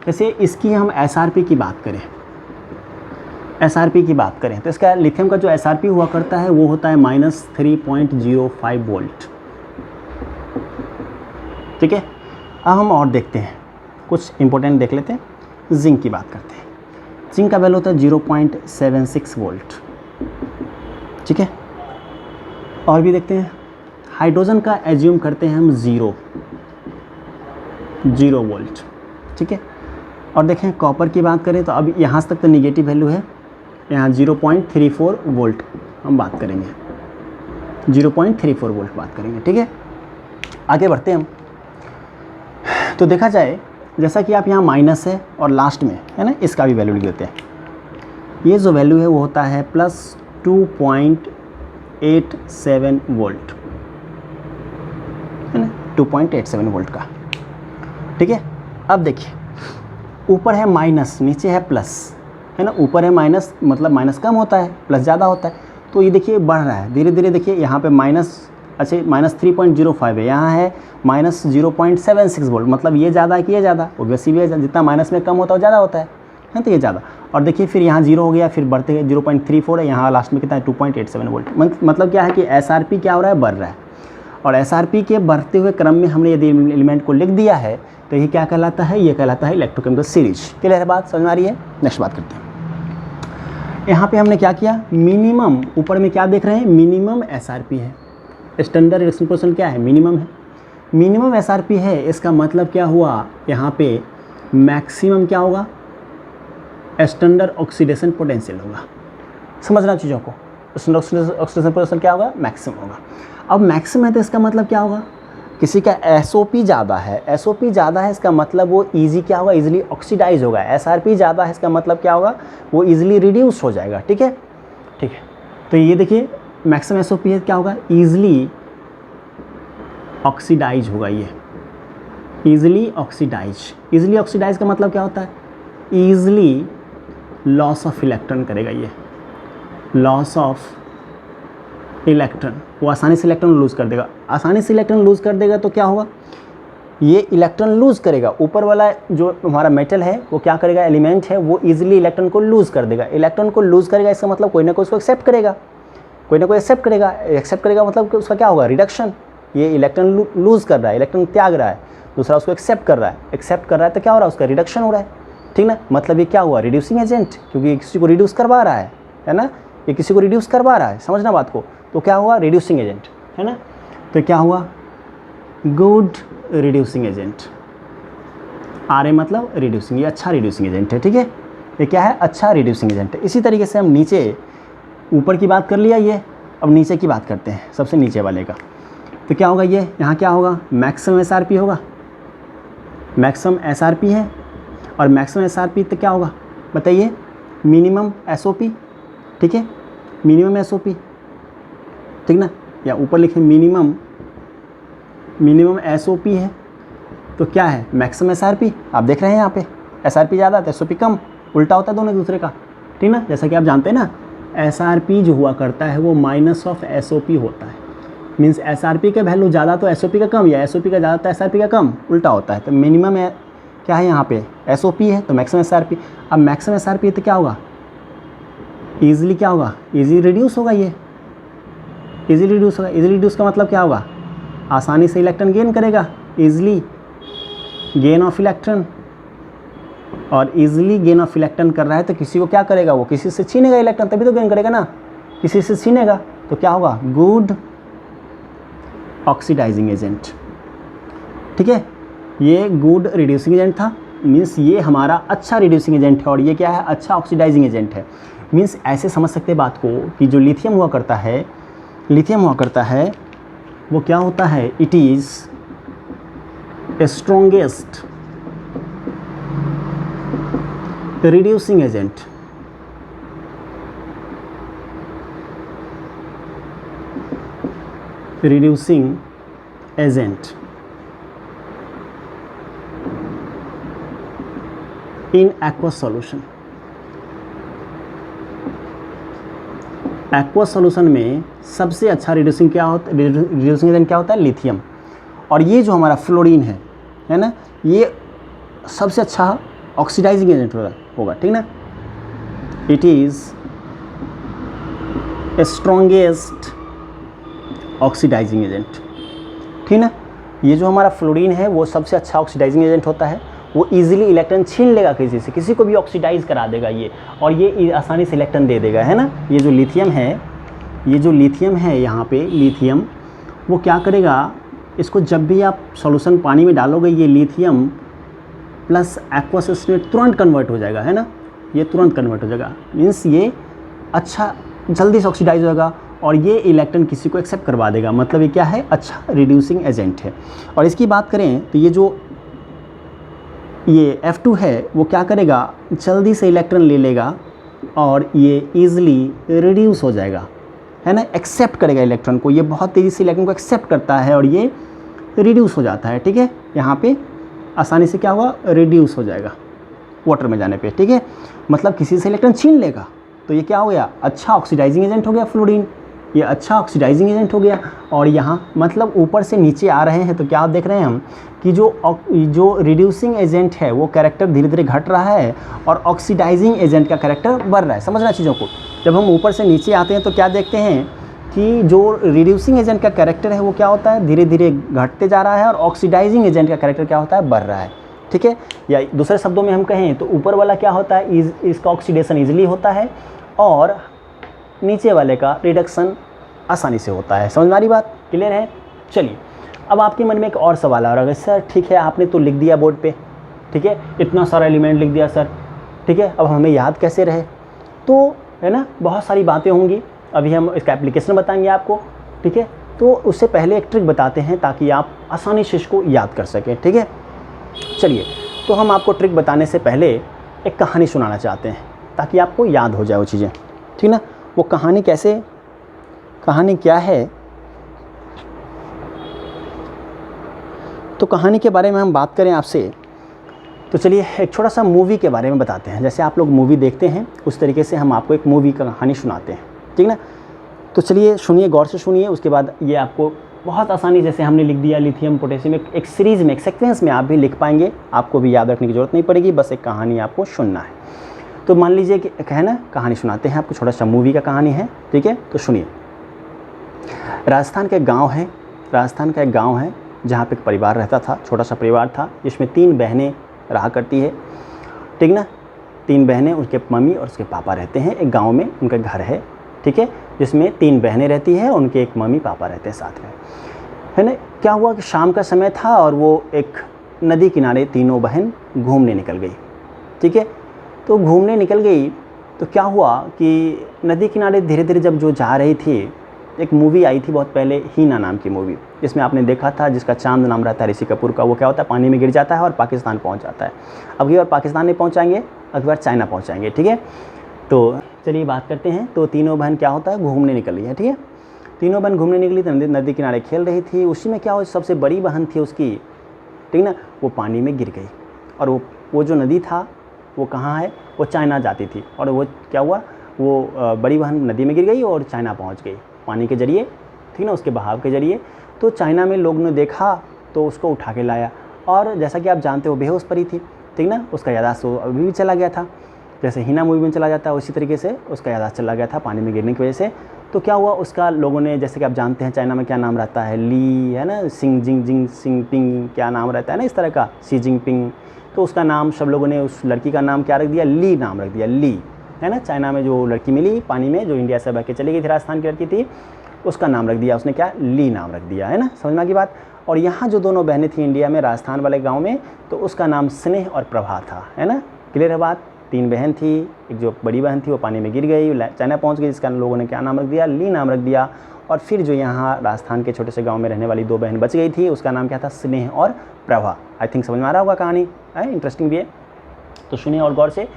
जैसे इसकी हम एसआरपी की बात करें, एसआरपी की बात करें तो इसका लिथियम का जो एसआरपी हुआ करता है वो होता है -3.05 वोल्ट, ठीक है। अब हम और देखते हैं, कुछ इंपॉर्टेंट देख लेते हैं। जिंक की बात करते हैं। जिंक का वैल्यू होता है 0.76 वोल्ट, ठीक है। और भी देखते हैं, हाइड्रोजन का एज्यूम करते हैं हम 0 वोल्ट, ठीक है। और देखें कॉपर की बात करें तो अब यहाँ तक तो निगेटिव वैल्यू है, यहाँ 0.34 वोल्ट हम बात करेंगे, 0.34 वोल्ट बात करेंगे, ठीक है। आगे बढ़ते हैं हम। तो देखा जाए जैसा कि आप यहाँ माइनस है और लास्ट में है ना, इसका भी वैल्यू लिख देते हैं। ये जो वैल्यू है वो होता है +2.87 वोल्ट, है ना, 2.87 वोल्ट का, ठीक है। अब देखिए ऊपर है माइनस, नीचे है प्लस, है ना। ऊपर है माइनस मतलब माइनस कम होता है, प्लस ज़्यादा होता है। तो ये देखिए बढ़ रहा है धीरे धीरे। देखिए यहाँ पे माइनस, अच्छा -3.05 है, यहाँ है -0.76 वोल्ट, मतलब ये ज़्यादा है कि ये ज़्यादा, ओब्वियसली भी है, जितना माइनस में कम होता है ज़्यादा होता है तो ये ज़्यादा। और देखिए फिर यहाँ 0 हो गया, फिर बढ़ते हैं 0.34 है, यहाँ लास्ट में कितना है 2.87 वोल्ट। मतलब क्या है कि एसआरपी क्या हो रहा है, बढ़ रहा है। और एसआरपी के बढ़ते हुए क्रम में हमने यदि एलिमेंट को लिख दिया है तो ये क्या कहलाता है, ये कहलाता है इलेक्ट्रोकेमिकल सीरीज। क्लियर है बात, समझ में आ रही है। नेक्स्ट बात करते हैं। यहाँ पे हमने क्या किया, मिनिमम, ऊपर में क्या देख रहे हैं, मिनिमम एसआरपी है, स्टैंडर्ड रिडक्शन कोएफिशिएंट क्या है, मिनिमम है। मिनिमम एसआरपी है, इसका मतलब क्या हुआ, यहाँ पे मैक्सिमम क्या होगा, स्टैंडर्ड ऑक्सीडेशन पोटेंशियल होगा। समझना चीज़ों को, स्टैंडर्ड ऑक्सीडेशन पोटेंशियल क्या होगा, मैक्सिमम होगा। अब मैक्सिमम है तो इसका मतलब क्या होगा, किसी का एसओपी ज़्यादा है, एसओपी ज़्यादा है इसका मतलब वो ईजी क्या होगा, ईजिली ऑक्सीडाइज होगा। एसआरपी ज़्यादा है इसका मतलब क्या होगा, वो ईजिली रिड्यूस हो जाएगा, ठीक है, ठीक है। तो ये देखिए मैक्सिमम एसओपी है, क्या होगा, ईजिली ऑक्सीडाइज होगा, ये ईजिली ऑक्सीडाइज। ईजिली ऑक्सीडाइज का मतलब क्या होता है, ईजिली लॉस ऑफ इलेक्ट्रॉन करेगा, ये लॉस ऑफ इलेक्ट्रॉन, वो आसानी से इलेक्ट्रॉन लूज़ कर देगा। आसानी से इलेक्ट्रॉन लूज़ कर देगा तो क्या होगा, ये इलेक्ट्रॉन लूज़ करेगा। ऊपर वाला जो हमारा मेटल है वो क्या करेगा, एलिमेंट है, वो इजीली इलेक्ट्रॉन को लूज़ कर देगा। इलेक्ट्रॉन को लूज़ करेगा इसका मतलब कोई ना कोई उसको एक्सेप्ट करेगा, कोई ना कोई एक्सेप्ट करेगा। एक्सेप्ट करेगा मतलब कि उसका क्या होगा, रिडक्शन। ये इलेक्ट्रॉन लूज़ कर रहा है, इलेक्ट्रॉन त्याग रहा है, दूसरा उसको एक्सेप्ट कर रहा है। एक्सेप्ट कर रहा है तो क्या हो रहा है, उसका रिडक्शन हो रहा है, ठीक ना। मतलब ये क्या हुआ, रिड्यूसिंग एजेंट, क्योंकि किसी को रिड्यूस करवा रहा है ना, ये किसी को रिड्यूस करवा रहा है, समझना बात को। तो क्या हुआ, रिड्यूसिंग एजेंट, है ना। तो क्या हुआ, good reducing agent. R A मतलब रिड्यूसिंग, ये अच्छा रिड्यूसिंग एजेंट है, ठीक है। ये क्या है, अच्छा रिड्यूसिंग एजेंट है। इसी तरीके से हम नीचे, ऊपर की बात कर लिया ये, अब नीचे की बात करते हैं, सबसे नीचे वाले का। तो क्या होगा, ये यहाँ क्या होगा, मैक्सिमम एसआरपी होगा, मैक्सिमम एसआरपी है। और मैक्सिमम एसआरपी तो क्या होगा बताइए, मिनिमम एसओपी, ठीक है, मिनिमम एसओपी, ठीक ना। या ऊपर लिखे मिनिमम एसओपी है तो क्या है, मैक्सिमम एसआरपी। आप देख रहे हैं यहाँ पे एसआरपी ज़्यादा तो एसओपी कम, उल्टा होता है दोनों दूसरे का, ठीक ना। जैसा कि आप जानते हैं ना, एसआरपी जो हुआ करता है वो माइनस ऑफ एसओपी होता है। मीन्स एसआरपी का वैल्यू ज़्यादा तो एसओपी का कम, या एसओपी का ज़्यादा तो एसआरपी का कम, उल्टा होता है। तो मिनिमम है क्या है, यहाँ पे एसओपी है तो मैक्सिमम एसआरपी। अब मैक्सिमम एसआरपी तो क्या होगा, ईजिली क्या होगा, ईजी रिड्यूस होगा, ये ईजिली रिड्यूस होगा। ईजिली रिड्यूस का मतलब क्या होगा, आसानी से इलेक्ट्रॉन गेन करेगा, ईजिली गेन ऑफ इलेक्ट्रॉन। और ईजिली गेन ऑफ इलेक्ट्रॉन कर रहा है तो किसी को क्या करेगा, वो किसी से छीनेगा इलेक्ट्रॉन, तभी तो गेन करेगा ना, किसी से छीनेगा। तो क्या होगा, गुड ऑक्सीडाइजिंग एजेंट। ठीक है, ये गुड रिड्यूसिंग एजेंट था, मीन्स ये हमारा अच्छा रिड्यूसिंग एजेंट है, और ये क्या है, अच्छा ऑक्सीडाइजिंग एजेंट है। मीन्स ऐसे समझ सकते हैं बात को कि जो लिथियम हुआ करता है वो क्या होता है, it is strongest reducing agent. Reducing agent in aqueous solution. Aqua solution में सबसे अच्छा रिड्यूसिंग एजेंट क्या होता है, लिथियम। और ये जो हमारा फ्लोरीन है ना, ये सबसे अच्छा ऑक्सीडाइजिंग एजेंट होगा, ठीक ना। It is strongest oxidising agent, ठीक ना। ये जो हमारा फ्लोरीन है वो सबसे अच्छा ऑक्सीडाइजिंग एजेंट होता है, वो इजीली इलेक्ट्रॉन छीन लेगा किसी से, किसी को भी ऑक्सीडाइज करा देगा ये, और ये आसानी से इलेक्ट्रॉन दे देगा, है ना। ये जो लिथियम है यहाँ पे लिथियम, वो क्या करेगा, इसको जब भी आप सॉल्यूशन पानी में डालोगे, ये लिथियम प्लस एक्वस में तुरंत कन्वर्ट हो जाएगा, है ना, ये तुरंत कन्वर्ट हो जाएगा। मीन्स ये अच्छा जल्दी से ऑक्सीडाइज होगा, और ये इलेक्ट्रॉन किसी को एक्सेप्ट करवा देगा, मतलब ये क्या है, अच्छा रिड्यूसिंग एजेंट है। और इसकी बात करें तो ये F2 है, वो क्या करेगा, जल्दी से इलेक्ट्रॉन ले लेगा, और ये ईज़िली रिड्यूस हो जाएगा, है ना, एक्सेप्ट करेगा इलेक्ट्रॉन को, ये बहुत तेज़ी से इलेक्ट्रॉन को एक्सेप्ट करता है, और ये रिड्यूस हो जाता है। ठीक है, यहाँ पे आसानी से क्या हुआ, रिड्यूस हो जाएगा वाटर में जाने पे। ठीक है, मतलब किसी से इलेक्ट्रॉन छीन लेगा, तो ये क्या हो गया, अच्छा ऑक्सीडाइजिंग एजेंट हो गया फ्लोरीन, ये अच्छा ऑक्सीडाइजिंग एजेंट हो गया। और यहाँ मतलब ऊपर से नीचे आ रहे हैं, तो क्या आप देख रहे हैं हम कि जो रिड्यूसिंग एजेंट है वो कैरेक्टर धीरे धीरे घट रहा है, और ऑक्सीडाइजिंग एजेंट का कैरेक्टर बढ़ रहा है। समझना चीज़ों को, जब हम ऊपर से नीचे आते हैं तो क्या देखते हैं कि जो रिड्यूसिंग एजेंट का कैरेक्टर है वो क्या होता है, धीरे धीरे घटते जा रहा है, और ऑक्सीडाइजिंग एजेंट का कैरेक्टर क्या होता है, बढ़ रहा है। ठीक है, या दूसरे शब्दों में हम कहें तो ऊपर वाला क्या होता है, इसका ऑक्सीडेशन ईजिली होता है, और नीचे वाले का रिडक्शन आसानी से होता है। समझ में आ रही बात, क्लियर है। चलिए, अब आपके मन में एक और सवाल आ रहा है, सर ठीक है आपने तो लिख दिया बोर्ड पे, ठीक है, इतना सारा एलिमेंट लिख दिया सर, ठीक है, अब हमें याद कैसे रहे, तो है ना, बहुत सारी बातें होंगी, अभी हम इसका एप्लीकेशन बताएंगे आपको। ठीक है, तो उससे पहले एक ट्रिक बताते हैं ताकि आप आसानी से इसको याद कर सकें। ठीक है, चलिए, तो हम आपको ट्रिक बताने से पहले एक कहानी सुनाना चाहते हैं ताकि आपको याद हो जाए वो चीज़ें, ठीक ना। वो कहानी कैसे, कहानी क्या है, तो कहानी के बारे में हम बात करें आपसे, तो चलिए एक छोटा सा मूवी के बारे में बताते हैं। जैसे आप लोग मूवी देखते हैं उस तरीके से हम आपको एक मूवी का कहानी सुनाते हैं, ठीक ना। तो चलिए सुनिए, गौर से सुनिए, उसके बाद ये आपको बहुत आसानी, जैसे हमने लिख दिया लिथियम पोटेशियम, एक सीरीज़ में, एक सीक्वेंस में आप भी लिख पाएंगे, आपको भी याद रखने की ज़रूरत नहीं पड़ेगी, बस एक कहानी आपको सुनना है। तो मान लीजिए कि है ना, कहानी सुनाते हैं आपको, छोटा सा मूवी का कहानी है, ठीक है। तो सुनिए, राजस्थान का एक गाँव है जहाँ पे एक परिवार रहता था, छोटा सा परिवार था, जिसमें 3 बहनें रहा करती है, ठीक ना। 3 बहनें, उसके मम्मी और उसके पापा रहते हैं एक गांव में, उनका घर है, ठीक है, जिसमें 3 बहनें रहती हैं, उनके एक मम्मी पापा रहते हैं साथ में, है ना। क्या हुआ कि शाम का समय था और वो एक नदी किनारे तीनों बहन घूमने निकल गई, ठीक है। तो घूमने निकल गई तो क्या हुआ कि नदी किनारे धीरे धीरे जब जो जा रही थी, एक मूवी आई थी बहुत पहले, हीना नाम की मूवी, जिसमें आपने देखा था, जिसका चांद नाम रहता है ऋषि कपूर का, वो क्या होता है, पानी में गिर जाता है और पाकिस्तान पहुंच जाता है। अब की बार पाकिस्तान नहीं पहुंचाएंगे, अगली बार चाइना पहुंचाएंगे, ठीक है। तो चलिए बात करते हैं। तो तीनों बहन क्या होता है, घूमने निकली है, ठीक है। तीनों बहन घूमने निकली तो नदी किनारे खेल रही थी। उसी में क्या हुआ, सबसे बड़ी बहन थी उसकी, ठीक ना, वो पानी में गिर गई, और वो जो नदी था वो कहाँ है, वो चाइना जाती थी, और वो क्या हुआ, वो बड़ी बहन नदी में गिर गई और चाइना पहुँच गई पानी के ज़रिए, ठीक ना, उसके बहाव के ज़रिए। तो चाइना में लोगों ने देखा तो उसको उठा के लाया, और जैसा कि आप जानते हो बेहोश पड़ी थी, ठीक ना, उसका याददाश्त अभी भी चला गया था, जैसे हीना मूवी में चला जाता है उसी तरीके से उसका याददाश्त चला गया था पानी में गिरने की वजह से। तो क्या हुआ, उसका लोगों ने, जैसे कि आप जानते हैं चाइना में क्या नाम रहता है, ली, है ना, सिंगपिंग क्या नाम रहता है ना, इस तरह का, शी जिनपिंग। तो उसका नाम सब लोगों ने, उस लड़की का नाम क्या रख दिया, ली नाम रख दिया, ली, है ना। चाइना में जो लड़की मिली पानी में, जो इंडिया से बह के चली गई थी, राजस्थान की लड़की थी, उसका नाम रख दिया उसने, क्या, ली नाम रख दिया, है ना, समझ में आ गई बात। और यहाँ जो दोनों बहनें थी इंडिया में, राजस्थान वाले गांव में, तो उसका नाम स्नेह और प्रभा था, है ना, क्लियर है बात। 3 बहन थी, एक जो बड़ी बहन थी वो पानी में गिर गई, चाइना पहुँच गई, जिसका लोगों ने क्या नाम रख दिया, ली नाम रख दिया। और फिर जो यहाँ राजस्थान के छोटे से गांव में रहने वाली 2 बहन बच गई थी, उसका नाम क्या था, स्नेह और प्रभा। आई थिंक समझ में आ रहा होगा कहानी, है, इंटरेस्टिंग भी है, तो सुनिए और गौर से।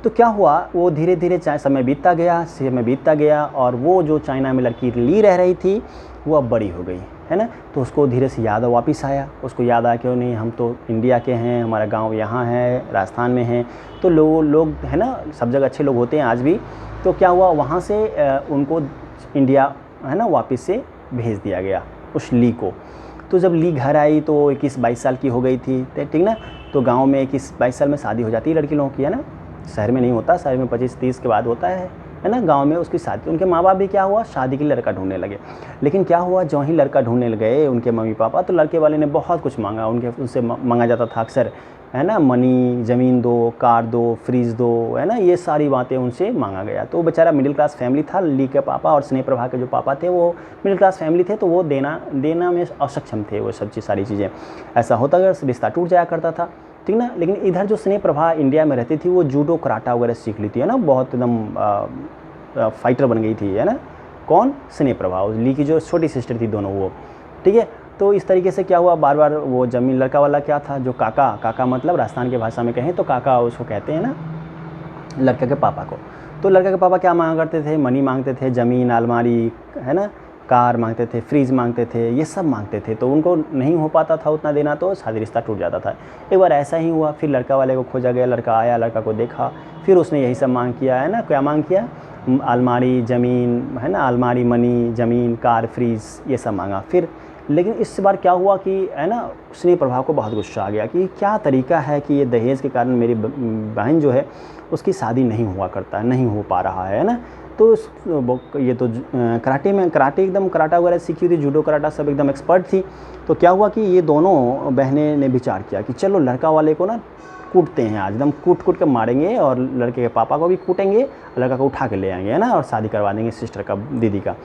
तो क्या हुआ, वो धीरे धीरे समय बीतता गया और वो जो चाइना में लड़की ली रह रही थी वो अब बड़ी हो गई, है ना, तो उसको धीरे से याद वापस आया, उसको याद आया क्यों नहीं, हम तो इंडिया के हैं, हमारा गांव यहाँ है, राजस्थान में है, तो लोग है ना, सब जगह अच्छे लोग होते हैं आज भी। तो क्या हुआ, वहाँ से उनको इंडिया, है ना, वापस से भेज दिया गया उस ली को। तो जब ली घर आई तो 21-22 साल की हो गई थी, ठीक ना, तो गांव में 21-22 साल में शादी हो जाती है लड़की लोगों की, है ना, शहर में नहीं होता, शहर में 25-30 के बाद होता है ना, गांव में उसकी शादी। उनके माँ बाप भी क्या हुआ, शादी के लिए लड़का ढूंढने लगे। लेकिन क्या हुआ, जो ही लड़का ढूंढने गए उनके मम्मी पापा, तो लड़के वाले ने बहुत कुछ मांगा, उनसे मांगा जाता था अक्सर, है ना, मनी, ज़मीन दो, कार दो, फ्रिज दो, है ना, ये सारी बातें उनसे मांगा गया। तो बेचारा मिडिल क्लास फैमिली था, ली के पापा और स्नेह प्रभा के जो पापा थे वो मिडिल क्लास फैमिली थे, तो वो देना में असक्षम थे, वो सब सारी चीज़ें। ऐसा होता अगर रिश्ता टूट जाया करता था, ठीक ना। लेकिन इधर जो स्नेह प्रभा इंडिया में रहती थी वो जूडो कराटा वगैरह सीख ली थी, है ना, बहुत एकदम फाइटर बन गई थी, है ना, कौन, स्नेह प्रभा, उस ली की जो छोटी सिस्टर थी दोनों वो, ठीक है। तो इस तरीके से क्या हुआ, बार बार वो ज़मीन, लड़का वाला क्या था, जो काका मतलब राजस्थान की भाषा में कहें तो काका उसको कहते हैं ना, लड़के के पापा को। तो लड़के के पापा क्या मांगा करते थे, मनी मांगते थे, ज़मीन, अलमारी, है ना, कार मांगते थे, फ्रिज मांगते थे, ये सब मांगते थे। तो उनको नहीं हो पाता था उतना देना, तो शादी रिश्ता टूट जाता था। एक बार ऐसा ही हुआ, फिर लड़का वाले को खोजा गया, लड़का आया, लड़का को देखा, फिर उसने यही सब मांग किया, है ना, क्या मांग किया, अलमारी, ज़मीन, है ना, अलमारी, मनी, ज़मीन, कार, फ्रिज, ये सब मांगा। फिर लेकिन इस बार क्या हुआ कि, है ना, स्नेह प्रभा को बहुत गुस्सा आ गया कि क्या तरीका है कि ये दहेज के कारण मेरी बहन जो है उसकी शादी नहीं हुआ करता है, नहीं हो पा रहा है ना। तो ये तो कराटे एकदम कराटा वगैरह सीखी हुई थी, जूडो कराटा सब एकदम एक्सपर्ट थी। तो क्या हुआ कि ये दोनों बहनें ने विचार किया कि चलो लड़का वाले को ना कूटते हैं, आज एकदम कूट के मारेंगे और लड़के के पापा को भी कूटेंगे, लड़का को उठा के ले आएंगे, है ना, और शादी करवा देंगे सिस्टर का, दीदी का।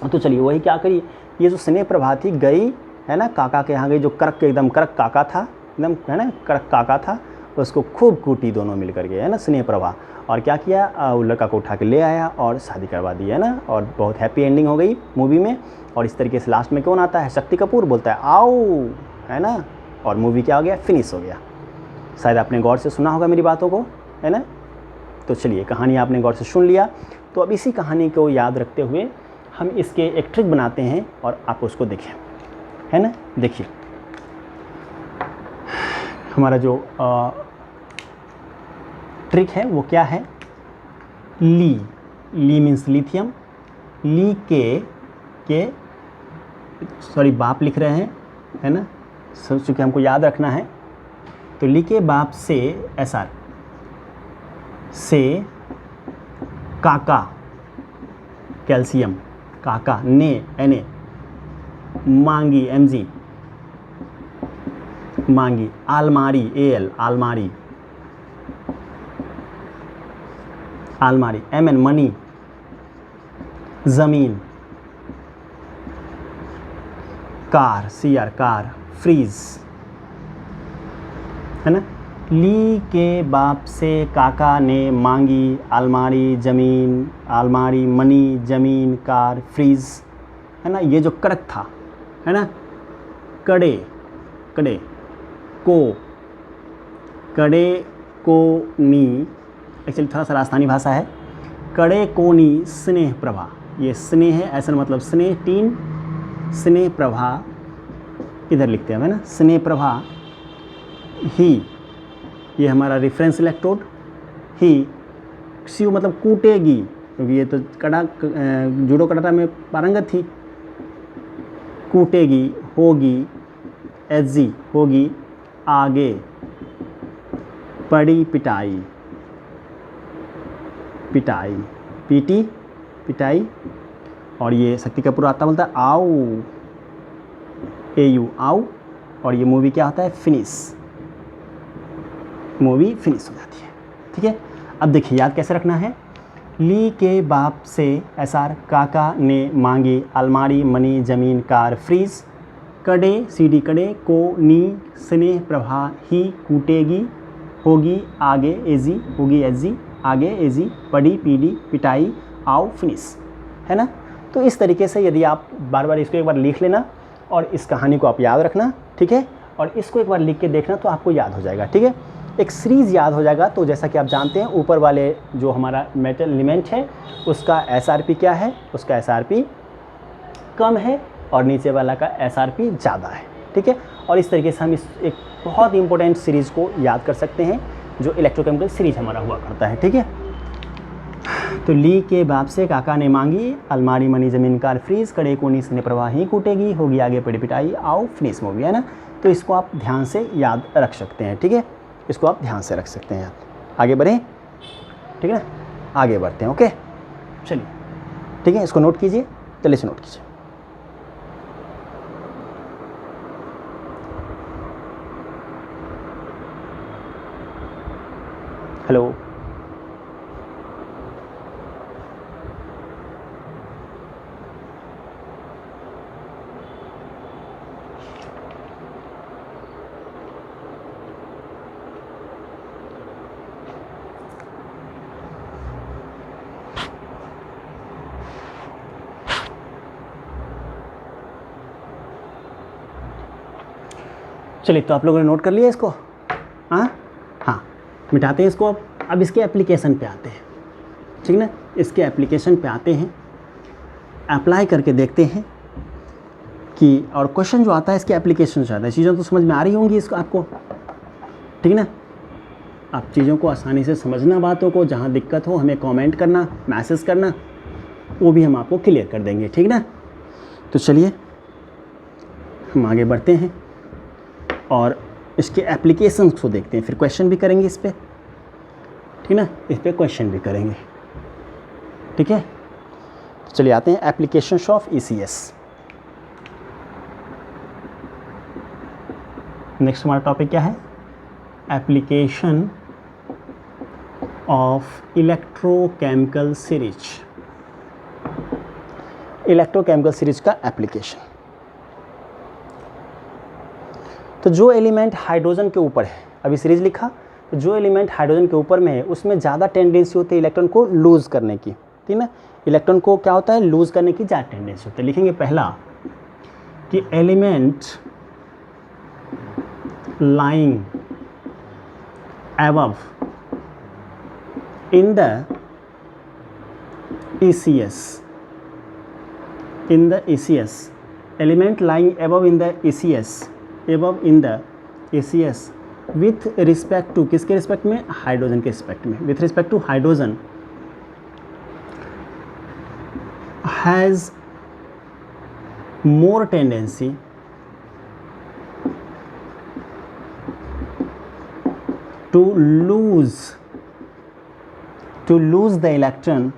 तो चलिए वही क्या करी, ये जो स्नेह प्रभा थी गई, है ना, काका के यहाँ गई, जो एकदम करक काका था, एकदम, है ना, करक काका था, उसको खूब कूटी दोनों मिल कर के, है ना, स्नेह प्रभा। और क्या किया, वो लड़का को उठा के ले आया और शादी करवा दी, है ना, और बहुत हैप्पी एंडिंग हो गई मूवी में। और इस तरीके से लास्ट में कौन आता है, शक्ति कपूर बोलता है आओ, है ना, और मूवी क्या हो गया, फिनिश हो गया। शायद आपने गौर से सुना होगा मेरी बातों को, है ना। तो चलिए कहानी आपने गौर से सुन लिया, तो अब इसी कहानी को याद रखते हुए हम इसके एक ट्रिक बनाते हैं और आप उसको देखें, है ना। देखिए हमारा जो ट्रिक है वो क्या है, ली मीन्स लिथियम, ली के सॉरी बाप लिख रहे हैं, है ना, चूँकि हमको याद रखना है। तो ली के बाप से SR से काका कैल्शियम, काका ने Na, मांगी Mg, मांगी अलमारी Al, अलमारी Mn, मनी, ज़मीन, कार Cr, कार, फ्रीज, है ना। ली के बाप से काका ने मांगी अलमारी, ज़मीन, अलमारी, मनी, ज़मीन, कार, फ्रीज, है ना। ये जो करक था, है ना, कड़े को नी, एक्चुअली थोड़ा सा राजस्थानी भाषा है, कड़े को नी स्नेह प्रभा, ये स्नेह है, ऐसा मतलब स्नेह 3, स्नेह प्रभा इधर लिखते हैं, है ना, स्नेह प्रभा ही, ये हमारा रेफरेंस इलेक्ट्रोड, ही स्यू मतलब कूटेगी, क्योंकि ये तो जूडो कराटा में पारंगत थी, कूटेगी, होगी, Hg होगी, आगे पड़ी पिटाई, पिटाई, और ये शक्ति कपूर आता बोलता है आओ, AU आओ, और ये मूवी क्या होता है, फिनिश, मूवी फिनिश हो जाती है, ठीक है। अब देखिए याद कैसे रखना है, ली के बाप से एसआर काका ने मांगी अलमारी मनी ज़मीन कार फ्रीज। कड़े सीडी कड़े को नी स्नेह प्रभा ही कूटेगी होगी आगे एजी होगी एजी आगे एजी पड़ी पीडी पिटाई आओ फिनिश, है ना। तो इस तरीके से यदि आप बार बार इसको एक बार लिख लेना और इस कहानी को आप याद रखना, ठीक है, और इसको एक बार लिख के देखना तो आपको याद हो जाएगा, ठीक है। एक सीरीज़ याद हो जाएगा। तो जैसा कि आप जानते हैं ऊपर वाले जो हमारा मेटल एलिमेंट है उसका एसआरपी क्या है, उसका एसआरपी कम है और नीचे वाला का एसआरपी ज़्यादा है, ठीक है। और इस तरीके से हम इस एक बहुत इंपॉर्टेंट सीरीज़ को याद कर सकते हैं जो इलेक्ट्रोकेमिकल सीरीज हमारा हुआ करता है, ठीक है। तो ली के बाप से काका ने मांगी अलमारी मनी ज़मीन कार फ्रीज, कड़े को नी स्नेह प्रभा ही कूटेगी होगी आगे पड़ी पिटाई आओ फिनिश मूवी, है ना। तो इसको आप ध्यान से याद रख सकते हैं, ठीक है, इसको आप ध्यान से रख सकते हैं। आगे बढ़ें, ठीक है ना, आगे बढ़ते हैं, ओके चलिए, ठीक है, इसको नोट कीजिए, चलिए इसे नोट कीजिए। हेलो, चलिए तो आप लोगों ने नोट कर लिया इसको, हाँ हाँ, मिटाते हैं इसको। अब इसके एप्लीकेशन पे आते हैं, ठीक ना, इसके एप्लीकेशन पे आते हैं, अप्लाई करके देखते हैं कि और क्वेश्चन जो आता है इसके एप्लीकेशन से आता है। चीज़ें तो समझ में आ रही होंगी इसको आपको, ठीक ना। आप चीज़ों को आसानी से समझना, बातों को, जहाँ दिक्कत हो हमें कमेंट करना, मैसेज करना, वो भी हम आपको क्लियर कर देंगे, ठीक ना। तो चलिए हम आगे बढ़ते हैं और इसके एप्लीकेशन को देखते हैं, फिर क्वेश्चन भी करेंगे इस पर, ठीक ना, इस पर क्वेश्चन भी करेंगे, ठीक है। तो चलिए आते हैं एप्लीकेशंस ऑफ ECS। नेक्स्ट हमारा टॉपिक क्या है, application of electrochemical series, electrochemical series का एप्लीकेशन। तो जो एलिमेंट हाइड्रोजन के ऊपर है, अभी सीरीज लिखा, तो जो एलिमेंट हाइड्रोजन के ऊपर में है उसमें ज़्यादा टेंडेंसी होती है इलेक्ट्रॉन को लूज़ करने की, ठीक ना। इलेक्ट्रॉन को क्या होता है, लूज़ करने की ज़्यादा टेंडेंसी होती है। लिखेंगे पहला कि element lying above in the ECS, in the ECS, element lying above in the ECS, above in the ECS with respect to, किसके रिस्पेक्ट में, हाइड्रोजन के रिस्पेक्ट में, with respect to hydrogen has more tendency to lose the electron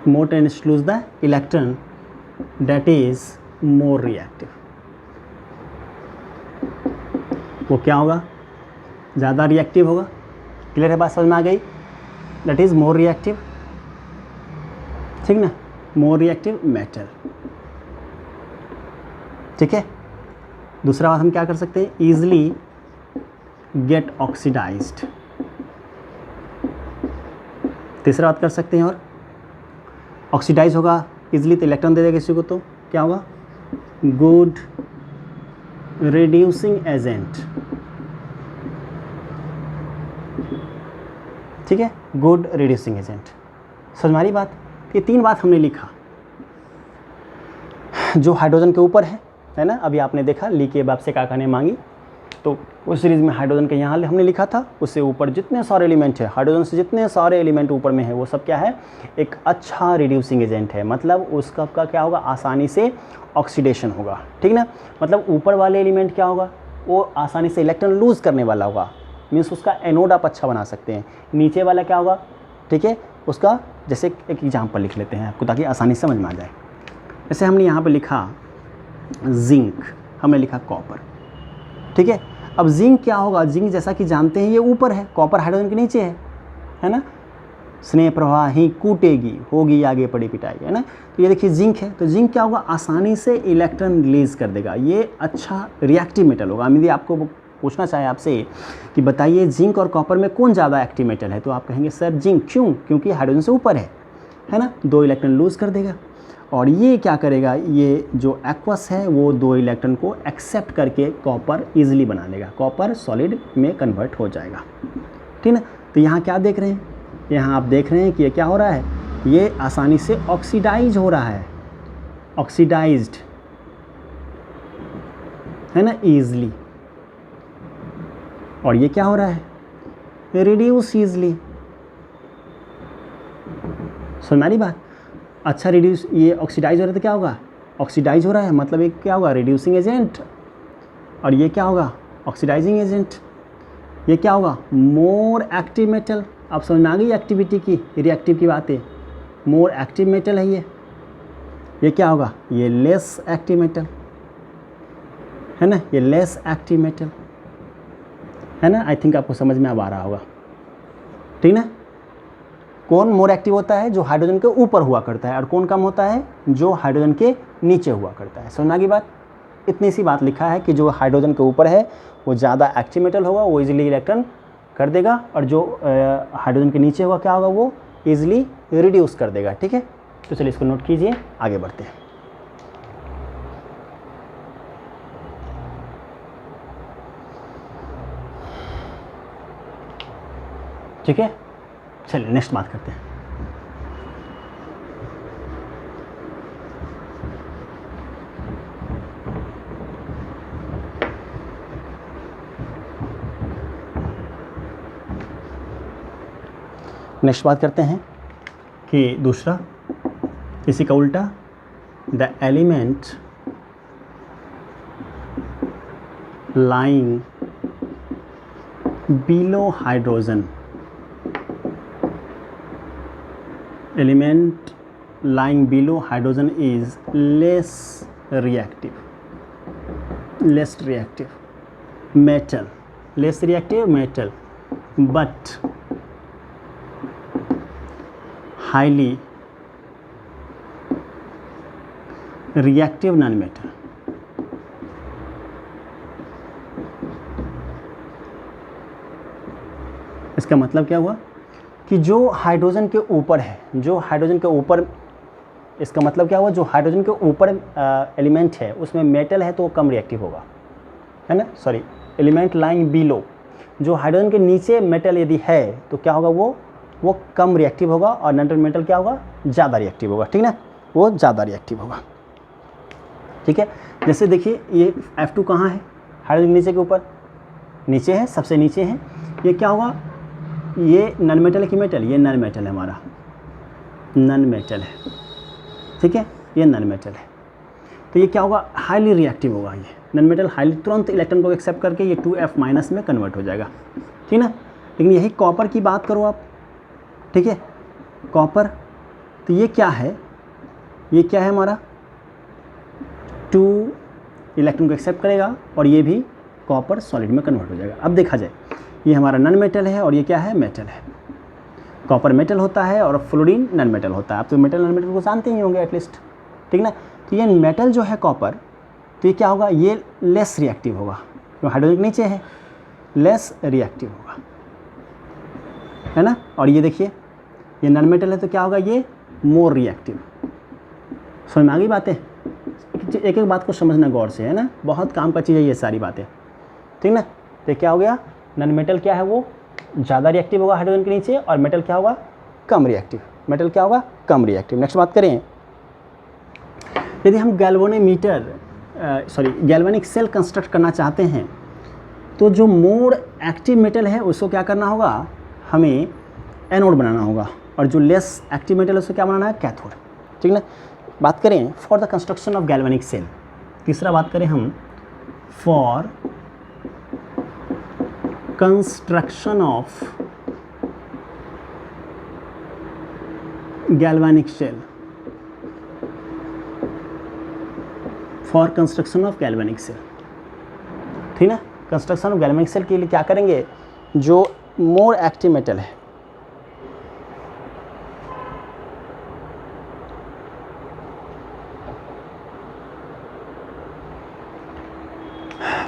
more tendency to lose the electron that is more reactive। वो क्या होगा, ज़्यादा reactive होगा। Clear है, बात समझ में आ गई, दैट इज़ मोर रिएक्टिव, ठीक ना, मोर रिएक्टिव मेटल, ठीक है। दूसरा बात हम क्या कर सकते हैं, ईजिली गेट ऑक्सीडाइज्ड। तीसरा बात कर सकते हैं, और ऑक्सीडाइज होगा ईजिली तो इलेक्ट्रॉन दे देगा किसी को, तो क्या होगा, गुड रिड्यूसिंग एजेंट, ठीक है, गुड रिड्यूसिंग एजेंट। समझ में आ रही बात। ये तीन बात हमने लिखा जो हाइड्रोजन के ऊपर है ना। अभी आपने देखा ली के बाप से काका ने मांगी, तो उस सीरीज़ में हाइड्रोजन के यहाँ हमने लिखा था, उससे ऊपर जितने सारे एलिमेंट है, हाइड्रोजन से जितने सारे एलिमेंट ऊपर में है वो सब क्या है, एक अच्छा रिड्यूसिंग एजेंट है। मतलब उसका का क्या होगा, आसानी से ऑक्सीडेशन होगा, ठीक ना। मतलब ऊपर वाले एलिमेंट क्या होगा, वो आसानी से इलेक्ट्रॉन लूज़ करने वाला होगा, मीन्स उसका एनोड आप अच्छा बना सकते हैं। नीचे वाला क्या होगा, ठीक है, उसका जैसे एक एग्जाम्पल लिख लेते हैं आपको ताकि आसानी से समझ में आ जाए। जैसे हमने यहाँ पर लिखा जिंक, हमने लिखा कॉपर, ठीक है। अब जिंक क्या होगा, जिंक जैसा कि जानते हैं ये ऊपर है, कॉपर हाइड्रोजन के नीचे है ना। स्नेह प्रवाह ही कूटेगी, होगी आगे पड़ी पिटाई, है ना। तो ये देखिए जिंक है, तो जिंक क्या होगा, आसानी से इलेक्ट्रॉन रिलीज कर देगा, ये अच्छा रिएक्टिव मेटल होगा। यदि आपको पूछना चाहे आपसे कि बताइए जिंक और कॉपर में कौन ज़्यादा एक्टिव मेटल है, तो आप कहेंगे सर जिंक। क्यों? क्योंकि हाइड्रोजन से ऊपर है ना, 2 इलेक्ट्रॉन लूज कर देगा। और ये क्या करेगा, ये जो एक्वस है वो 2 इलेक्ट्रॉन को एक्सेप्ट करके कॉपर ईजिली बना लेगा, कॉपर सॉलिड में कन्वर्ट हो जाएगा, ठीक ना। तो यहाँ क्या देख रहे हैं, यहाँ आप देख रहे हैं कि ये क्या हो रहा है, ये आसानी से ऑक्सीडाइज हो रहा है, ऑक्सीडाइज्ड है ना, ईजिली। और ये क्या हो रहा है, रिड्यूस ईजिली। समझ मेरी बात? अच्छा, रिड्यूस, ये ऑक्सीडाइज हो रहा है तो क्या होगा, ऑक्सीडाइज हो रहा है मतलब ये क्या होगा, रिड्यूसिंग एजेंट। और ये क्या होगा, ऑक्सीडाइजिंग एजेंट। ये क्या होगा, मोर एक्टिव मेटल। आप समझ में आ गई एक्टिविटी की, रिएक्टिव की बातें। मोर एक्टिव मेटल है ये क्या होगा, ये लेस एक्टिव मेटल है ना, ये लेस एक्टिव मेटल है ना। आई थिंक आपको समझ में अब आ रहा होगा, ठीक ना। कौन मोर एक्टिव होता है, जो हाइड्रोजन के ऊपर हुआ करता है, और कौन कम होता है, जो हाइड्रोजन के नीचे हुआ करता है। समझ की बात? इतनी सी बात लिखा है कि जो हाइड्रोजन के ऊपर है वो ज़्यादा एक्टिव मेटल होगा, वो इजीली इलेक्ट्रॉन कर देगा, और जो हाइड्रोजन के नीचे होगा क्या होगा, वो इजीली रिड्यूस कर देगा, ठीक है। तो चलिए इसको नोट कीजिए, आगे बढ़ते हैं। ठीक है, चलिए नेक्स्ट बात करते हैं। नेक्स्ट बात करते हैं कि दूसरा, इसी का उल्टा, the element lying below hydrogen, element lying below hydrogen is less reactive metal, less reactive metal, but highly reactive non-metal। इसका मतलब क्या हुआ कि जो हाइड्रोजन के ऊपर है, जो हाइड्रोजन के ऊपर, इसका मतलब क्या हुआ, जो हाइड्रोजन के ऊपर एलिमेंट है उसमें मेटल है तो वो कम रिएक्टिव होगा, है ना। सॉरी, एलिमेंट लाइंग बिलो, जो हाइड्रोजन के नीचे मेटल यदि है तो क्या होगा, वो कम रिएक्टिव होगा, और नॉन मेटल क्या होगा, ज़्यादा रिएक्टिव होगा, ठीक ना, वो ज़्यादा रिएक्टिव होगा, ठीक है। जैसे देखिए ये F2 कहाँ है, हाइड्रोजन नीचे के ऊपर, नीचे है, सबसे नीचे है। ये क्या होगा, ये नॉन मेटल है कि मेटल, ये नॉन मेटल है, हमारा नॉन मेटल है, ठीक है, ये नॉन मेटल है। तो ये क्या होगा, हाईली रिएक्टिव होगा, ये नॉन मेटल हाईली, तुरंत इलेक्ट्रॉन को एक्सेप्ट करके ये 2F- में कन्वर्ट हो जाएगा, ठीक ना। लेकिन यही कॉपर की बात करो आप, ठीक है, कॉपर, तो ये क्या है, ये क्या है हमारा, 2 इलेक्ट्रॉन को एक्सेप्ट करेगा, और ये भी कॉपर सॉलिड में कन्वर्ट हो जाएगा। अब देखा जाए, ये हमारा नॉन मेटल है और ये क्या है, मेटल है। कॉपर मेटल होता है और फ्लोरीन नॉन मेटल होता है। आप तो मेटल नॉन मेटल को जानते ही होंगे एटलीस्ट, ठीक ना। तो ये मेटल जो है कॉपर, तो ये क्या होगा, ये लेस रिएक्टिव होगा, जो हाइड्रोजन के नीचे है, लेस रिएक्टिव होगा, है ना। और ये देखिए ये नॉन मेटल है तो क्या होगा, ये मोर रिएक्टिव। समझ में आ गई बातें? एक एक बात को समझना गौर से, है ना, बहुत काम का चीज़ है ये सारी बातें, ठीक ना। तो क्या हो गया, नॉन मेटल क्या है, वो ज़्यादा रिएक्टिव होगा हाइड्रोजन के नीचे, और मेटल क्या होगा, कम रिएक्टिव। मेटल क्या होगा, कम रिएक्टिव। नेक्स्ट बात करें, यदि हम गैल्वेनिक सेल कंस्ट्रक्ट करना चाहते हैं तो जो मोर एक्टिव मेटल है उसको क्या करना होगा, हमें एनोड बनाना होगा, और जो लेस एक्टिव मेटल है उसको क्या बनाना है, कैथोड, ठीक ना। बात करें for the construction of galvanic cell, तीसरा बात करें हम for construction of galvanic shell, for construction of galvanic cell, ठीक ना। कंस्ट्रक्शन ऑफ गैल्वेनिक सेल के लिए क्या करेंगे, जो मोर एक्टिव मेटल है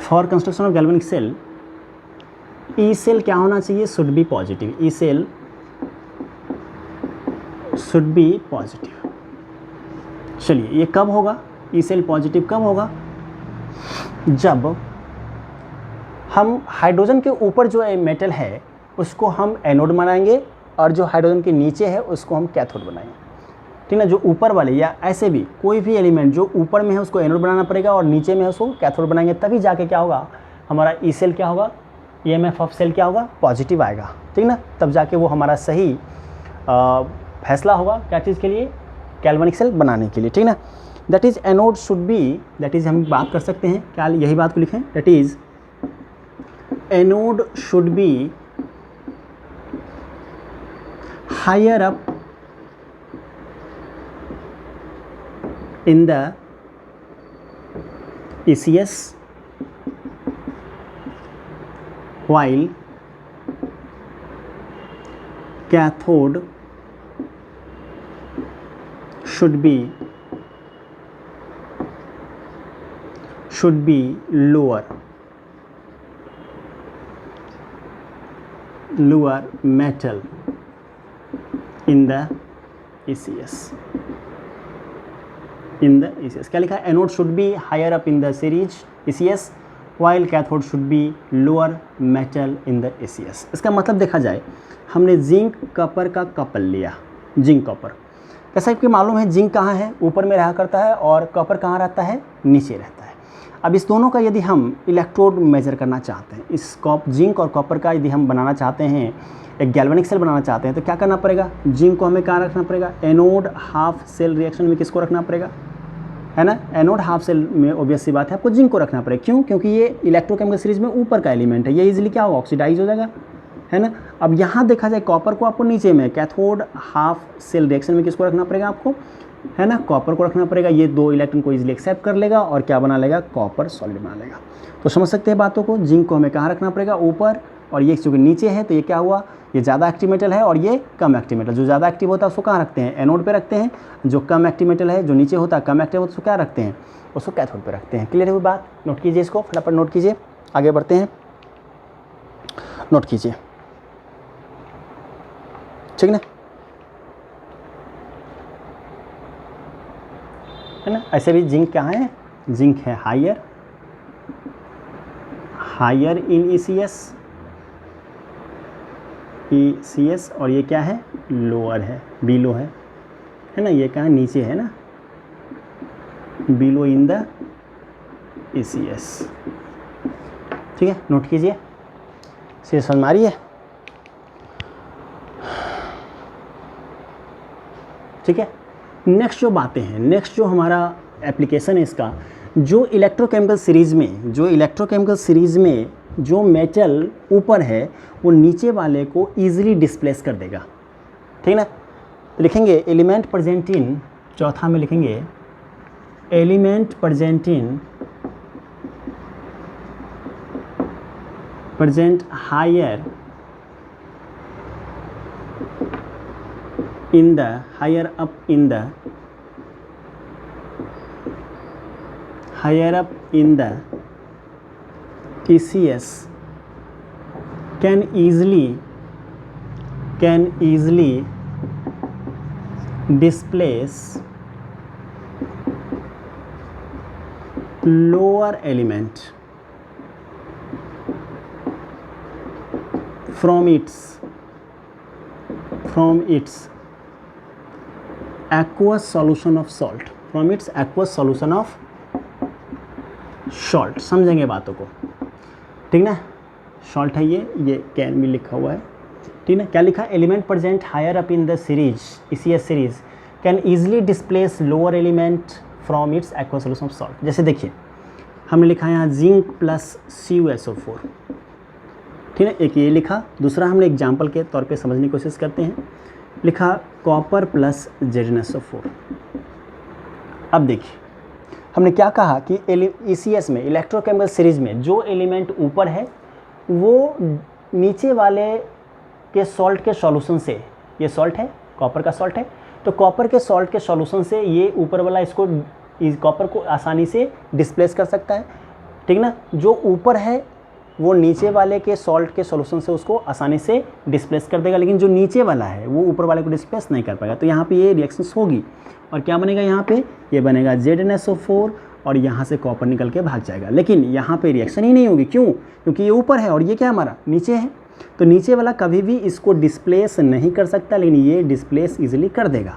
for construction of galvanic cell, E cell क्या होना चाहिए, should be positive, E cell should be positive. चलिए ये कब होगा, ई सेल पॉजिटिव कब होगा, जब हम हाइड्रोजन के ऊपर जो मेटल है उसको हम एनोड बनाएंगे और जो हाइड्रोजन के नीचे है उसको हम कैथोड बनाएंगे, ठीक ना। जो ऊपर वाले या ऐसे भी कोई भी एलिमेंट जो ऊपर में है उसको एनोड बनाना पड़ेगा और नीचे में है उसको कैथोड बनाएंगे, तभी जाके क्या होगा, हमारा ई सेल क्या होगा, ईएमएफ ऑफ सेल क्या होगा, पॉजिटिव आएगा, ठीक ना। तब जाके वो हमारा सही फैसला होगा क्या चीज़ के लिए, गैल्वेनिक सेल बनाने के लिए, ठीक ना। That is anode should B, that is हम बात कर सकते हैं क्या, यही बात को लिखें, that is anode should be higher up in the ECS while cathode should be lower metal in the ECS, in the ECS। क्या लिखा है, anode should be higher up in the series ECS while cathode should be lower metal in the ECS। इसका मतलब देखा जाए, हमने zinc copper का couple लिया, जिंक कॉपर, जैसा कि मालूम है जिंक कहाँ है, ऊपर में रहा करता है और कॉपर कहाँ रहता है, नीचे रहता है। अब इस दोनों का यदि हम इलेक्ट्रोड मेजर करना चाहते हैं, इस जिंक और कॉपर का यदि हम बनाना चाहते हैं, एक गैल्वेनिक सेल बनाना चाहते हैं, तो क्या करना पड़ेगा, जिंक को हमें कहाँ रखना पड़ेगा, एनोड हाफ सेल रिएक्शन में किसको रखना पड़ेगा, है ना, एनोड हाफ सेल में ऑब्वियस सी बात है आपको जिंक को रखना पड़ेगा। क्यों, क्योंकि ये इलेक्ट्रोकेमिकल सीरीज में ऊपर का एलिमेंट है, ये इजीली क्या होगा, ऑक्सीडाइज हो जाएगा, है ना। अब यहाँ देखा जाए कॉपर को आपको नीचे में कैथोड हाफ सेल रिएक्शन में किसको रखना पड़ेगा आपको, है ना, कॉपर को रखना पड़ेगा। ये दो इलेक्ट्रॉन को इजीली एक्सेप्ट कर लेगा और क्या बना लेगा, कॉपर सॉलिड बना लेगा। तो समझ सकते हैं बातों को, जिंक को हमें कहाँ रखना पड़ेगा, ऊपर, और ये चूँकि नीचे है तो ये क्या हुआ, ये ज़्यादा एक्टिव मेटल है और ये कम एक्टिव मेटल। जो ज़्यादा एक्टिव होता है उसको कहाँ रखते हैं, एनोड पे रखते हैं, जो कम एक्टिव मेटल है, जो नीचे होता है कम एक्टिव होता है, उसको क्या रखते हैं, उसको कैथोड पे रखते हैं। क्लियर हुई बात, नोट कीजिए इसको, फटाफट नोट कीजिए, आगे बढ़ते हैं, नोट कीजिए, ठीक ना, है ना। ऐसे भी जिंक क्या है, जिंक है हायर इन ECS और ये क्या है, लोअर है, बिलो है ना, ये कहाँ नीचे है ना, बिलो इन द ECS, ठीक है, नोट कीजिए, सिर्फ समझ में आ रही है, ठीक है। नेक्स्ट जो बातें हैं, नेक्स्ट जो हमारा एप्लीकेशन है इसका, जो इलेक्ट्रोकेमिकल सीरीज़ में जो मेटल ऊपर है वो नीचे वाले को इजीली डिस्प्लेस कर देगा, ठीक ना। तो लिखेंगे एलिमेंट प्रेजेंट इन, चौथा में लिखेंगे element present higher in the higher up in the ECS can easily displace lower element from its aqueous solution of salt, समझेंगे बातों को, ठीक ना। सॉल्ट है ये कैन में लिखा हुआ है, ठीक ना। क्या लिखा, element present higher up in the series ECS series can easily displace lower element from its aqueous solution of salt. जैसे देखिए हमने लिखा है यहाँ जिंक प्लस CuSO4, ठीक है, एक ये लिखा, दूसरा हमने एग्जाम्पल के तौर पे समझने की कोशिश करते हैं, लिखा कॉपर प्लस ZnSO4। अब देखिए हमने क्या कहा कि ECS में, इलेक्ट्रोकेमिकल सीरीज में, जो एलिमेंट ऊपर है वो नीचे वाले के सॉल्ट के सॉल्यूशन से, ये सॉल्ट है, कॉपर का सॉल्ट है, तो कॉपर के सॉल्ट के सॉल्यूशन से ये ऊपर वाला इसको, इस कॉपर को आसानी से डिस्प्लेस कर सकता है, ठीक ना। जो ऊपर है वो नीचे वाले के सॉल्ट के सॉल्यूशन से उसको आसानी से डिस्प्लेस कर देगा, लेकिन जो नीचे वाला है वो ऊपर वाले को डिस्प्लेस नहीं कर पाएगा। तो यहाँ पे ये रिएक्शंस होगी और क्या बनेगा, यहाँ पे ये बनेगा ZnSO4 और यहाँ से कॉपर निकल के भाग जाएगा। लेकिन यहाँ पे रिएक्शन ही नहीं होगी, क्यों? क्योंकि ये ऊपर है और ये क्या हमारा नीचे है, तो नीचे वाला कभी भी इसको डिस्प्लेस नहीं कर सकता, लेकिन ये डिस्प्लेस इजीली कर देगा,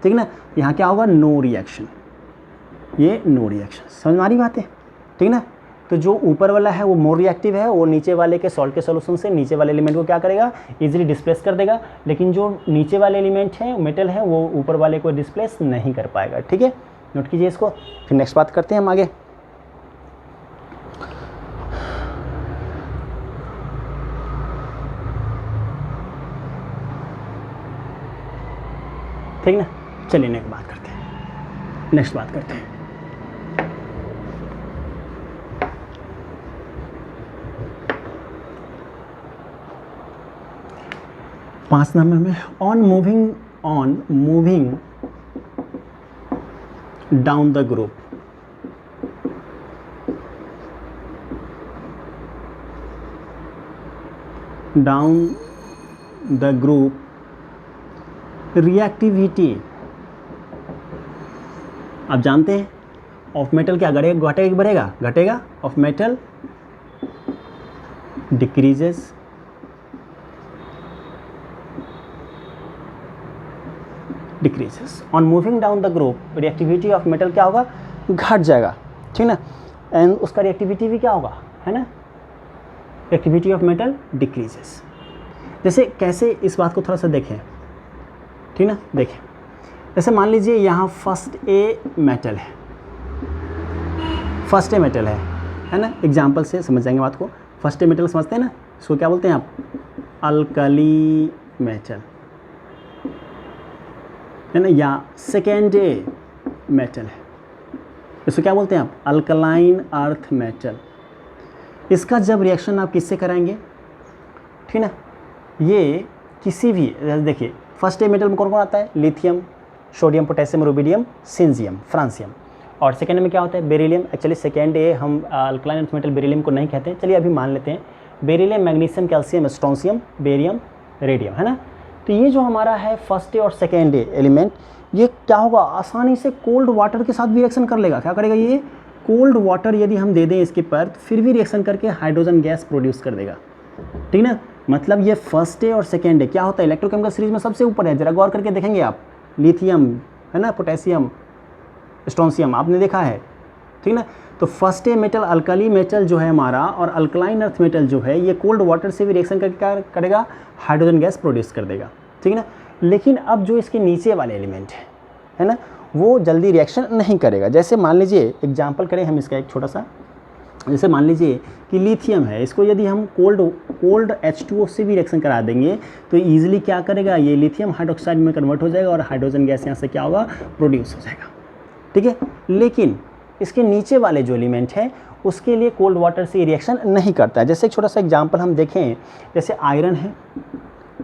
ठीक ना। यहाँ क्या होगा, नो रिएक्शन, ये नो रिएक्शन। समझ में आ रही बात है, ठीक ना। तो जो ऊपर वाला है वो मोर रिएक्टिव है, वो नीचे वाले के सॉल्ट के सॉल्यूशन से नीचे वाले एलिमेंट को क्या करेगा, इजीली डिस्प्लेस कर देगा, लेकिन जो नीचे वाले एलिमेंट है, मेटल है, वो ऊपर वाले को डिस्प्लेस नहीं कर पाएगा, ठीक है। नोट कीजिए इसको, फिर नेक्स्ट बात करते हैं हम आगे। ठीक ना, चलिए नेक्स्ट बात करते हैं, नेक्स्ट बात करते हैं। पाँच नंबर में, on moving down the group, reactivity, आप जानते हैं ऑफ मेटल क्या घटेगा, बढ़ेगा, घटेगा, of metal decreases, on moving down the group reactivity of metal क्या होगा, घट जाएगा, ठीक ना। एंड उसका रिएक्टिविटी भी क्या होगा, है ना, रिएक्टिविटी ऑफ मेटल डिक्रीजेस। जैसे कैसे, इस बात को थोड़ा सा देखें, ठीक ना। देखें, जैसे मान लीजिए यहाँ फर्स्ट ए मेटल है ना, एग्जाम्पल से समझ जाएंगे बात को। फर्स्ट ए मेटल समझते हैं ना, इसको क्या बोलते हैं आप, अल्कली मेटल, है ना, या सेकेंड ए मेटल है, इसको क्या बोलते हैं आप, अल्कलाइन अर्थ मेटल। इसका जब रिएक्शन आप किससे कराएंगे, ठीक ना, ये किसी भी, देखिए फर्स्ट ए मेटल में कौन कौन आता है, lithium, sodium, potassium, rubidium, caesium, francium, और सेकेंड में क्या होता है, बेरिलियम। एक्चुअली सेकेंड ए हम अल्कलाइन अर्थ मेटल बेरिलियम को नहीं कहते हैं, चलिए अभी मान लेते हैं beryllium, magnesium, calcium, strontium, barium, radium, है ना। तो ये जो हमारा है फर्स्ट ए और सेकेंड ए एलिमेंट, ये क्या होगा, आसानी से कोल्ड वाटर के साथ भी रिएक्शन कर लेगा। क्या करेगा, ये कोल्ड वाटर यदि हम दे दें इसके पर, तो फिर भी रिएक्शन करके हाइड्रोजन गैस प्रोड्यूस कर देगा, ठीक ना। मतलब ये फर्स्ट ए और सेकेंड ए क्या होता है, इलेक्ट्रोकेमिकल सीरीज में सबसे ऊपर है, जरा गौर करके देखेंगे आप, लिथियम, है ना, पोटेशियम, स्ट्रोंशियम, आपने देखा है, ठीक ना। तो first a metal, alkali metal जो है हमारा, और अल्कलाइन अर्थ मेटल जो है, ये कोल्ड वाटर से भी रिएक्शन करके क्या करेगा, हाइड्रोजन गैस प्रोड्यूस कर देगा, ठीक है ना। लेकिन अब जो इसके नीचे वाले एलिमेंट है ना, वो जल्दी रिएक्शन नहीं करेगा। जैसे मान लीजिए एग्जांपल करें हम इसका एक छोटा सा, जैसे मान लीजिए कि लिथियम है, इसको यदि हम कोल्ड H2O से भी रिएक्शन करा देंगे तो ईजिली क्या करेगा, ये लिथियम हाइड्रोक्साइड में कन्वर्ट हो जाएगा और हाइड्रोजन गैस यहाँ से क्या होगा, प्रोड्यूस हो जाएगा, ठीक है। लेकिन इसके नीचे वाले जो एलिमेंट है उसके लिए कोल्ड वाटर से रिएक्शन नहीं करता है। जैसे एक छोटा सा एग्जांपल हम देखें, जैसे आयरन है,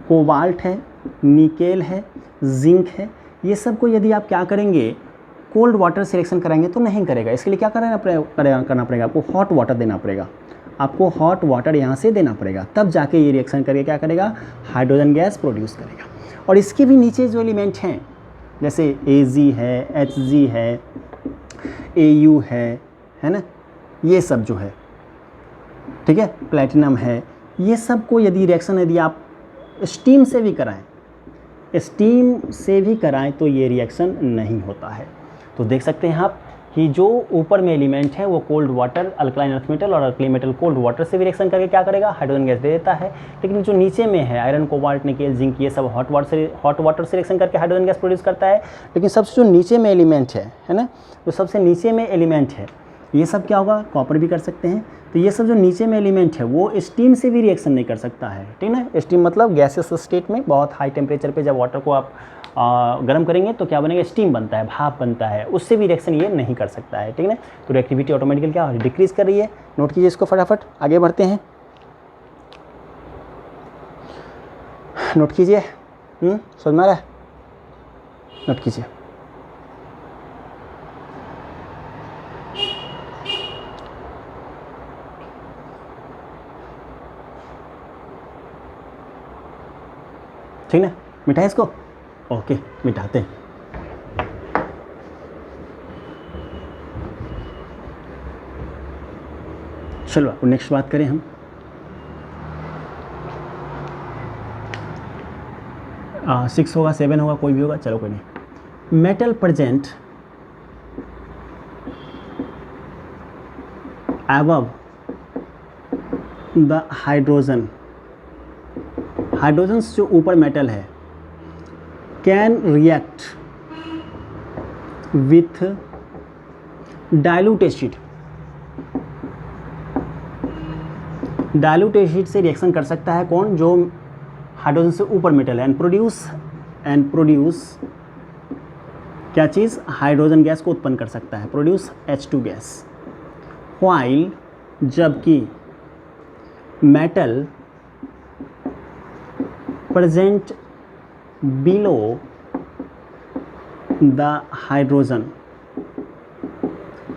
कोबाल्ट है, निकेल है, जिंक है, ये सब को यदि आप क्या करेंगे, कोल्ड वाटर से रिएक्शन कराएंगे तो नहीं करेगा। इसके लिए क्या करना पड़ेगा, आपको हॉट वाटर देना पड़ेगा, आपको हॉट वाटर यहाँ से देना पड़ेगा, तब जाके ये रिएक्शन करके क्या करेगा, हाइड्रोजन गैस प्रोड्यूस करेगा। और इसके भी नीचे जो एलिमेंट हैं, जैसे Ag है, Hg है, Au है ना, ये सब जो है, ठीक है, प्लेटिनम है, ये सब को यदि रिएक्शन यदि आप स्टीम से भी कराएं तो ये रिएक्शन नहीं होता है। तो देख सकते हैं आप कि जो ऊपर में एलिमेंट है वो cold water, alkaline earth metal और अल्कली मेटल कोल्ड वाटर से भी रिएक्शन करके क्या करेगा, हाइड्रोजन गैस दे देता है। लेकिन जो नीचे में है आयरन, कोबाल्ट, निकेल, जिंक, ये सब हॉट वाटर से रिएक्शन करके हाइड्रोजन गैस प्रोड्यूस करता है। लेकिन सबसे जो नीचे में एलिमेंट है ना, जो सबसे नीचे में एलिमेंट है ये सब क्या होगा, कॉपर भी कर सकते हैं। तो ये सब जो नीचे में एलिमेंट है वो स्टीम से भी रिएक्शन नहीं कर सकता है, ठीक है। स्टीम मतलब गैसेस स्टेट में बहुत हाई टेम्परेचर पे जब वाटर को आप गर्म करेंगे तो क्या बनेगा, स्टीम बनता है, भाप बनता है, उससे भी रिएक्शन ये नहीं कर सकता है, ठीक है। तो रिएक्टिविटी ऑटोमेटिकली क्या डिक्रीज कर रही है। नोट कीजिए इसको, फटाफट आगे बढ़ते हैं। नोट कीजिए, समझ में आ रहा है, नोट कीजिए। ठीक ना, मिटाए इसको, ओके मिटाते हैं। चलो अब नेक्स्ट बात करें हम। सिक्स होगा, 7 होगा, कोई भी होगा, चलो कोई नहीं। Metal present above the hydrogen, hydrogen जो ऊपर मेटल है, can react with dilute acid, dilute acid से रिएक्शन कर सकता है कौन, जो हाइड्रोजन से ऊपर मेटल है, एंड प्रोड्यूस क्या चीज़, हाइड्रोजन गैस को उत्पन्न कर सकता है, प्रोड्यूस H2 गैस। व्हाइल जबकि metal present below the hydrogen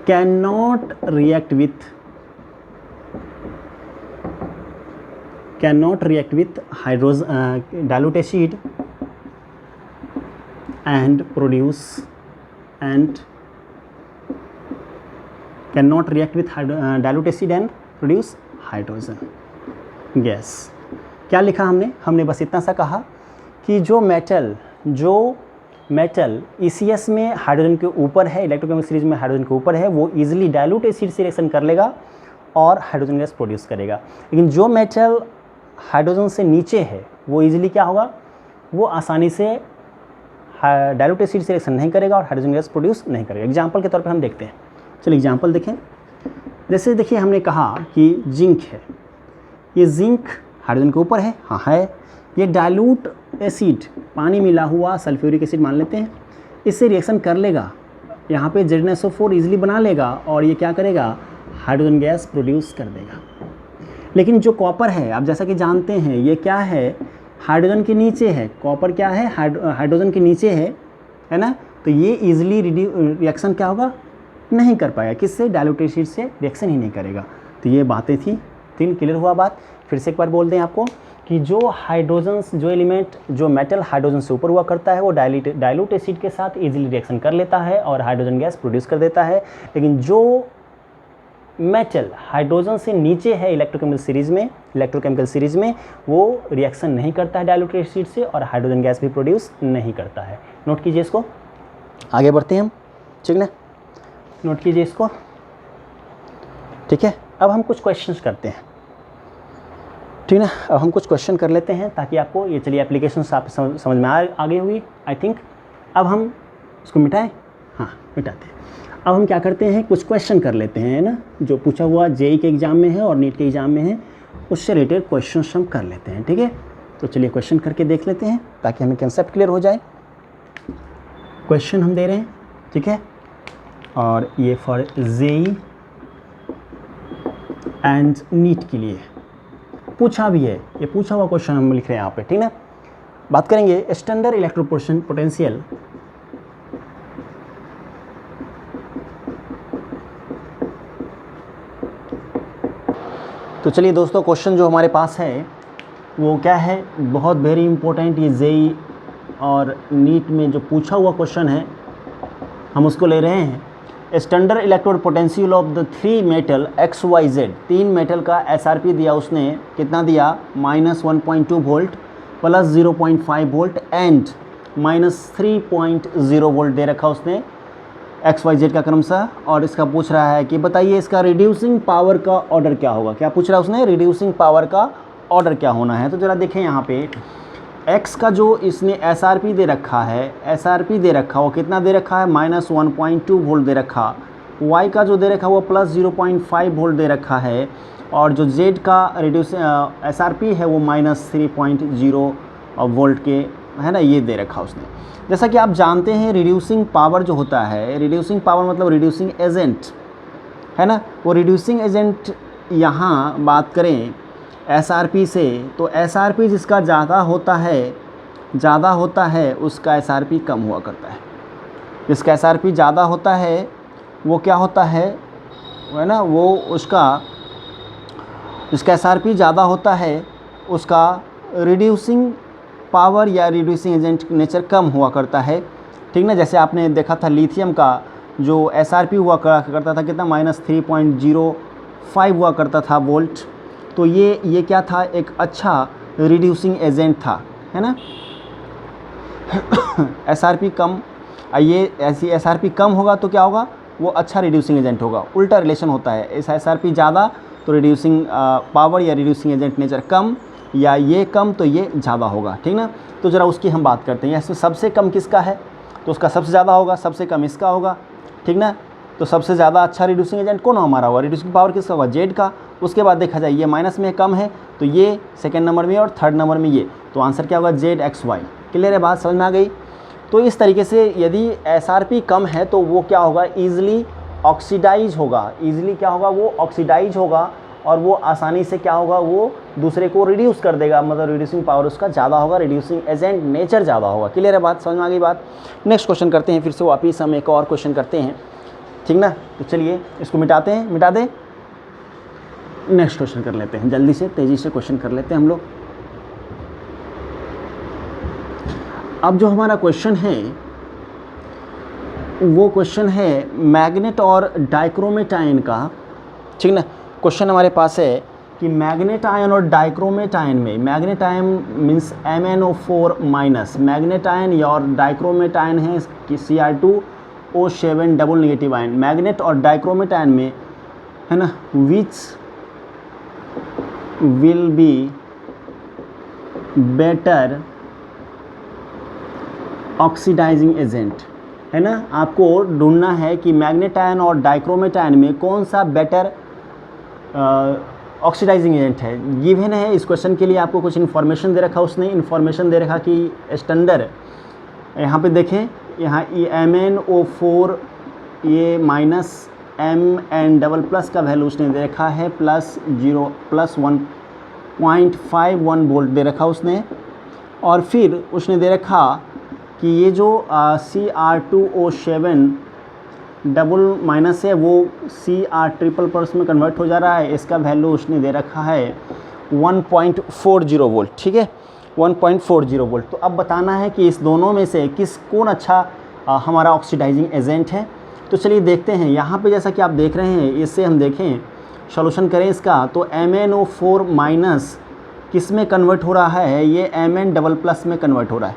can not react with hydrogen dilute acid and produce and cannot react with dilute acid and produce hydrogen gas। क्या लिखा हमने बस इतना सा कहा कि जो मेटल ECS में हाइड्रोजन के ऊपर है, इलेक्ट्रोकेमिकल सीरीज में हाइड्रोजन के ऊपर है, वो इजीली डाइल्यूट एसिड से रिएक्शन कर लेगा और हाइड्रोजन गैस प्रोड्यूस करेगा। लेकिन जो मेटल हाइड्रोजन से नीचे है वो इजीली क्या होगा, वो आसानी से डाइल्यूट एसिड से रिएक्शन नहीं करेगा और हाइड्रोजन गैस प्रोड्यूस नहीं करेगा। एग्जांपल के तौर पे हम देखते हैं, चलिए एग्जांपल देखें। जैसे देखिए हमने कहा कि जिंक है, ये जिंक हाइड्रोजन के ऊपर है, हाँ है। ये डाइल्यूट एसिड पानी मिला हुआ सल्फ्यूरिक एसिड मान लेते हैं, इससे रिएक्शन कर लेगा, यहाँ पे ZnSO4 इजीली बना लेगा और ये क्या करेगा, हाइड्रोजन गैस प्रोड्यूस कर देगा। लेकिन जो कॉपर है, आप जैसा कि जानते हैं ये क्या है, हाइड्रोजन के नीचे है, कॉपर क्या है, हाइड्रोजन के नीचे है ना, तो ये इजीली रिएक्शन क्या होगा, नहीं कर पाएगा, किससे, डाइल्यूट एसिड से रिएक्शन ही नहीं करेगा। तो ये बातें थी, 3 क्लियर हुआ बात। फिर से एक बार बोल दें आपको कि जो हाइड्रोजन, जो एलिमेंट, जो मेटल हाइड्रोजन से ऊपर हुआ करता है वो डाइल्यूट एसिड के साथ इजीली रिएक्शन कर लेता है और हाइड्रोजन गैस प्रोड्यूस कर देता है। लेकिन जो मेटल हाइड्रोजन से नीचे है इलेक्ट्रोकेमिकल सीरीज में वो रिएक्शन नहीं करता है डाइल्यूट एसिड से और हाइड्रोजन गैस भी प्रोड्यूस नहीं करता है। नोट कीजिए इसको, आगे बढ़ते हैं हम, ठीक ना, नोट कीजिए इसको, ठीक है। अब हम कुछ क्वेश्चंस करते हैं, ठीक ना, अब हम कुछ क्वेश्चन कर लेते हैं ताकि आपको ये, चलिए एप्लीकेशन आप समझ में आ गई हुई आई थिंक। अब हम इसको मिटाएं, हाँ मिटाते हैं। अब हम क्या करते हैं, कुछ क्वेश्चन कर लेते हैं ना, जो पूछा हुआ JEE के एग्ज़ाम में है और नीट के एग्ज़ाम में है, उससे रिलेटेड क्वेश्चन हम कर लेते हैं, ठीक है। तो चलिए क्वेश्चन करके देख लेते हैं ताकि हमें कंसेप्ट क्लियर हो जाए। क्वेश्चन हम दे रहे हैं, ठीक है, और ये फॉर JEE एंड नीट के लिए पूछा भी है, ये पूछा हुआ क्वेश्चन हम लिख रहे हैं यहाँ पे, ठीक ना। बात करेंगे स्टैंडर्ड इलेक्ट्रोड पोटेंशियल तो चलिए दोस्तों, क्वेश्चन जो हमारे पास है वो क्या है, बहुत वेरी इंपॉर्टेंट, ये JEE और नीट में जो पूछा हुआ क्वेश्चन है हम उसको ले रहे हैं। Standard electrode potential of the 3 metal XYZ, 3 metal का SRP दिया उसने, कितना दिया, -1.2 volt plus 0.5 volt and -3.0 volt दे रखा उसने XYZ का क्रमशः। और इसका पूछ रहा है कि बताइए इसका रिड्यूसिंग पावर का ऑर्डर क्या होगा। क्या पूछ रहा है उसने, रिड्यूसिंग पावर का ऑर्डर क्या होना है। तो ज़रा देखें यहाँ पे X का जो इसने SRP दे रखा है, SRP दे रखा, वो कितना दे रखा है, -1.2 वोल्ट दे रखा। वाई का जो दे रखा है वो प्लस 0.5 वोल्ट दे रखा है, और जो जेड का रिड्यूस SRP है वो माइनस 3.0 वोल्ट के है ना, ये दे रखा उसने। जैसा कि आप जानते हैं रिड्यूसिंग पावर जो होता है, रिड्यूसिंग पावर मतलब रिड्यूसिंग एजेंट है ना, वो रिड्यूसिंग एजेंट यहाँ बात करें SRP से, तो SRP जिसका ज़्यादा होता है उसका SRP कम हुआ करता है। जिसका SRP ज़्यादा होता है वो क्या होता है ना, वो उसका जिसका SRP ज़्यादा होता है उसका रिड्यूसिंग पावर या रिड्यूसिंग एजेंट नेचर कम हुआ करता है, ठीक ना। जैसे आपने देखा था लिथियम का जो SRP हुआ करता था कितना, माइनस 3.05 हुआ करता था वोल्ट, तो ये क्या था, एक अच्छा रिड्यूसिंग एजेंट था, है ना। SRP कम, ये ऐसी SRP कम होगा तो क्या होगा, वो अच्छा रिड्यूसिंग एजेंट होगा। उल्टा रिलेशन होता है, इस SRP ज़्यादा तो रिड्यूसिंग पावर या रिड्यूसिंग एजेंट नेचर कम, या ये कम तो ये ज़्यादा होगा, ठीक ना। तो ज़रा उसकी हम बात करते हैं। इसमें सबसे कम किसका है, तो उसका सबसे ज़्यादा होगा, सबसे कम इसका होगा, ठीक ना। तो सबसे ज़्यादा अच्छा रिड्यूसिंग एजेंट कौन हमारा होगा, रिड्यूसिंग पावर किसका होगा, जेड का। उसके बाद देखा जाए ये माइनस में कम है तो ये सेकेंड नंबर में और थर्ड नंबर में ये, तो आंसर क्या होगा, ZXY। क्लियर है, बात समझ में आ गई। तो इस तरीके से यदि SRP कम है तो वो क्या होगा, ईज़िली ऑक्सीडाइज होगा, ईज़िली क्या होगा, वो ऑक्सीडाइज होगा, और वो आसानी से क्या होगा, वो दूसरे को रिड्यूस कर देगा, मतलब रिड्यूसिंग पावर उसका ज़्यादा होगा, रिड्यूसिंग एजेंट नेचर ज़्यादा होगा। क्लियर है, बात समझ में आ गई बात। नेक्स्ट क्वेश्चन करते हैं, फिर से वापिस हम एक और क्वेश्चन करते हैं, ठीक ना। तो चलिए इसको मिटा दें, नेक्स्ट क्वेश्चन कर लेते हैं, जल्दी से तेज़ी से क्वेश्चन कर लेते हैं हम लोग। अब जो हमारा क्वेश्चन है वो क्वेश्चन है मैग्नेट और डाइक्रोमेट आयन का, ठीक ना। क्वेश्चन हमारे पास है कि मैग्नेट आयन और डाइक्रोमेट आयन में, magnet ion means MnO4 minus, magnet ion और डाइक्रोमेट आयन है कि Cr2O7 double negative ion. Magnet और डाइक्रोमेट आयन में है ना, which will be better oxidising agent, है ना। आपको ढूंढना है कि मैग्नेट आयन और डाइक्रोमेट आयन में कौन सा बेटर ऑक्सीडाइजिंग एजेंट है। गिवन है इस क्वेश्चन के लिए आपको कुछ इन्फॉर्मेशन दे रखा, उसने इन्फॉर्मेशन दे रखा कि स्टैंडर्ड, यहाँ पे देखें, यहाँ MnO4 ये माइनस Mn डबल प्लस का वैल्यू उसने दे रखा है प्लस 1.51 वोल्ट दे रखा उसने, और फिर उसने दे रखा कि ये जो Cr2O7 डबल माइनस है वो Cr ट्रिपल प्लस में कन्वर्ट हो जा रहा है, इसका वैल्यू उसने दे रखा है 1.40 वोल्ट, ठीक है, 1.40 वोल्ट। तो अब बताना है कि इस दोनों में से कौन अच्छा हमारा ऑक्सीडाइजिंग एजेंट है। तो चलिए देखते हैं, यहाँ पे जैसा कि आप देख रहे हैं, इससे हम देखें सॉल्यूशन करें इसका, तो MnO4 माइनस किस में कन्वर्ट हो रहा है, ये Mn डबल प्लस में कन्वर्ट हो रहा है,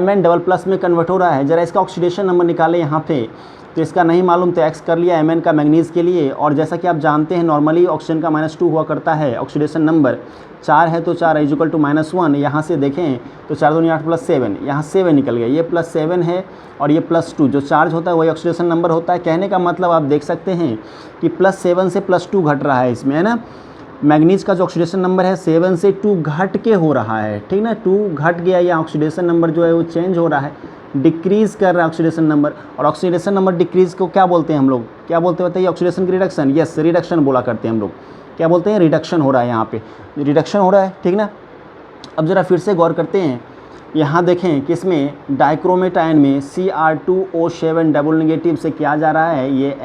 Mn डबल प्लस में कन्वर्ट हो रहा है। ज़रा इसका ऑक्सीडेशन नंबर निकालें यहाँ पे, तो इसका नहीं मालूम तो X कर लिया Mn का मैग्नीज के लिए, और जैसा कि आप जानते हैं नॉर्मली ऑक्सीजन का -2 हुआ करता है, ऑक्सीडेशन नंबर 4 है तो 4 इक्वल टू -1, यहाँ से देखें तो 4 दूनी 8 प्लस 7, यहाँ 7 निकल गया, ये +7 है और ये +2, जो चार्ज होता है वही ऑक्सीडेशन नंबर होता है। कहने का मतलब आप देख सकते हैं कि +7 से +2 घट रहा है इसमें, है ना। मैग्नीज का जो ऑक्सीडेशन नंबर है 7 से 2 घट के हो रहा है, ठीक ना, 2 घट गया, या ऑक्सीडेशन नंबर जो है वो चेंज हो रहा है, डिक्रीज़ कर रहा है ऑक्सीडेशन नंबर। और ऑक्सीडेशन नंबर डिक्रीज़ को क्या बोलते हैं हम लोग, क्या बोलते हैं बताइए, ऑक्सीडेशन की रिडक्शन, यस रिडक्शन बोला करते हैं हम लोग, क्या बोलते हैं, रिडक्शन हो रहा है, यहाँ पे रिडक्शन हो रहा है, ठीक ना। अब ज़रा फिर से गौर करते हैं, यहाँ देखें कि इसमें डाइक्रोमेट आयन में Cr2O7 डबल नेगेटिव से क्या जा रहा है, ये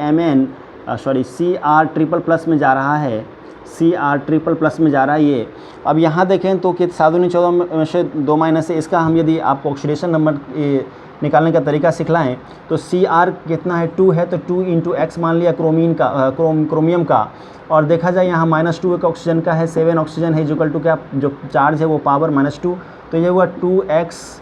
Cr ट्रिपल प्लस में जा रहा है, Cr ट्रिपल प्लस में जा रहा है ये। अब यहाँ देखें तो कि 7 दूनी 14 में से 2 माइनस है, इसका हम यदि आपको ऑक्सीडेशन नंबर निकालने का तरीका सिखलाएं तो Cr कितना है, 2 है, तो 2 × X मान लिया क्रोमीन का, क्रोमियम का, और देखा जाए यहाँ -2 एक ऑक्सीजन का है, 7 ऑक्सीजन है इक्वल टू क्या, जो चार्ज है वो पावर -2, तो ये हुआ 2x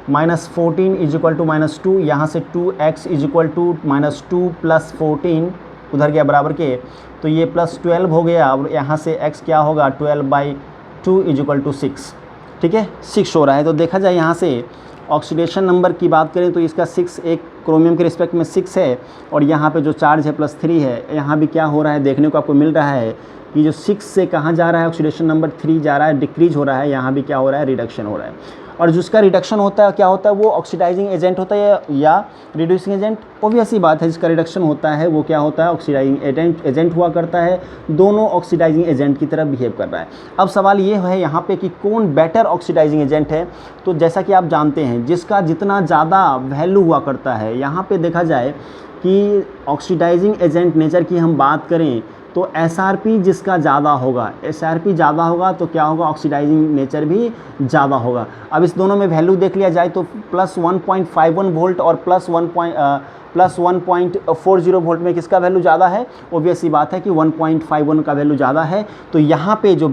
-14 इक्वल टू -2, यहाँ से 2x इक्वल टू -2 + 14 उधर गया बराबर के, तो ये +12 हो गया, और यहाँ से x क्या होगा 12/2 इक्वल टू 6, ठीक है, 6 हो रहा है। तो देखा जाए यहाँ से ऑक्सीडेशन नंबर की बात करें तो इसका 6, एक क्रोमियम के रिस्पेक्ट में 6 है, और यहाँ पे जो चार्ज है +3 है। यहाँ भी क्या हो रहा है देखने को आपको मिल रहा है कि जो 6 से कहाँ जा रहा है, ऑक्सीडेशन नंबर 3 जा रहा है, डिक्रीज हो रहा है। यहाँ भी क्या हो रहा है, रिडक्शन हो रहा है। और जिसका रिडक्शन होता है क्या होता है, वो ऑक्सीडाइजिंग एजेंट होता है या रिड्यूसिंग एजेंट। ऑब्वियस सी बात है, जिसका रिडक्शन होता है वो क्या होता है, ऑक्सीडाइजिंग एजेंट हुआ करता है। दोनों ऑक्सीडाइजिंग एजेंट की तरह बिहेव कर रहा है। अब सवाल ये है यहाँ पे कि कौन बेटर ऑक्सीडाइजिंग एजेंट है। तो जैसा कि आप जानते हैं, जिसका जितना ज़्यादा वैल्यू हुआ करता है, यहाँ पे देखा जाए कि ऑक्सीडाइजिंग एजेंट नेचर की हम बात करें तो SRP जिसका ज़्यादा होगा, SRP ज़्यादा होगा तो क्या होगा, ऑक्सीडाइजिंग नेचर भी ज़्यादा होगा। अब इस दोनों में वैल्यू देख लिया जाए तो +1.51 वोल्ट और +1.40 वोल्ट में किसका वैल्यू ज़्यादा है। ऑब्वियस सी बात है कि 1.51 का वैल्यू ज़्यादा है। तो यहाँ पे जो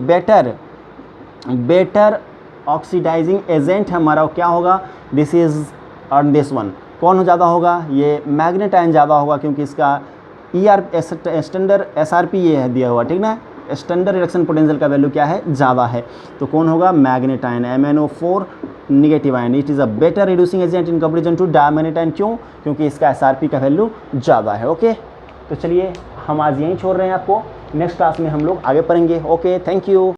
बेटर ऑक्सीडाइजिंग एजेंट हमारा क्या होगा, दिस इज़ और दिस वन। कौन ज़्यादा होगा, ये मैग्नेटाइन ज़्यादा होगा, क्योंकि इसका स्टैंडर्ड SRP ये है दिया हुआ, ठीक ना। स्टैंडर्ड रिडक्शन पोटेंशियल का वैल्यू क्या है, ज़्यादा है। तो कौन होगा, मैग्नेटाइन, MnO4 negative ion. It is a better reducing agent in comparison to डायमैग्नेटाइन। क्यों, क्योंकि इसका SRP का वैल्यू ज़्यादा है। ओके, तो चलिए हम आज यहीं छोड़ रहे हैं आपको, नेक्स्ट क्लास में हम लोग आगे पढ़ेंगे। Okay, thank you.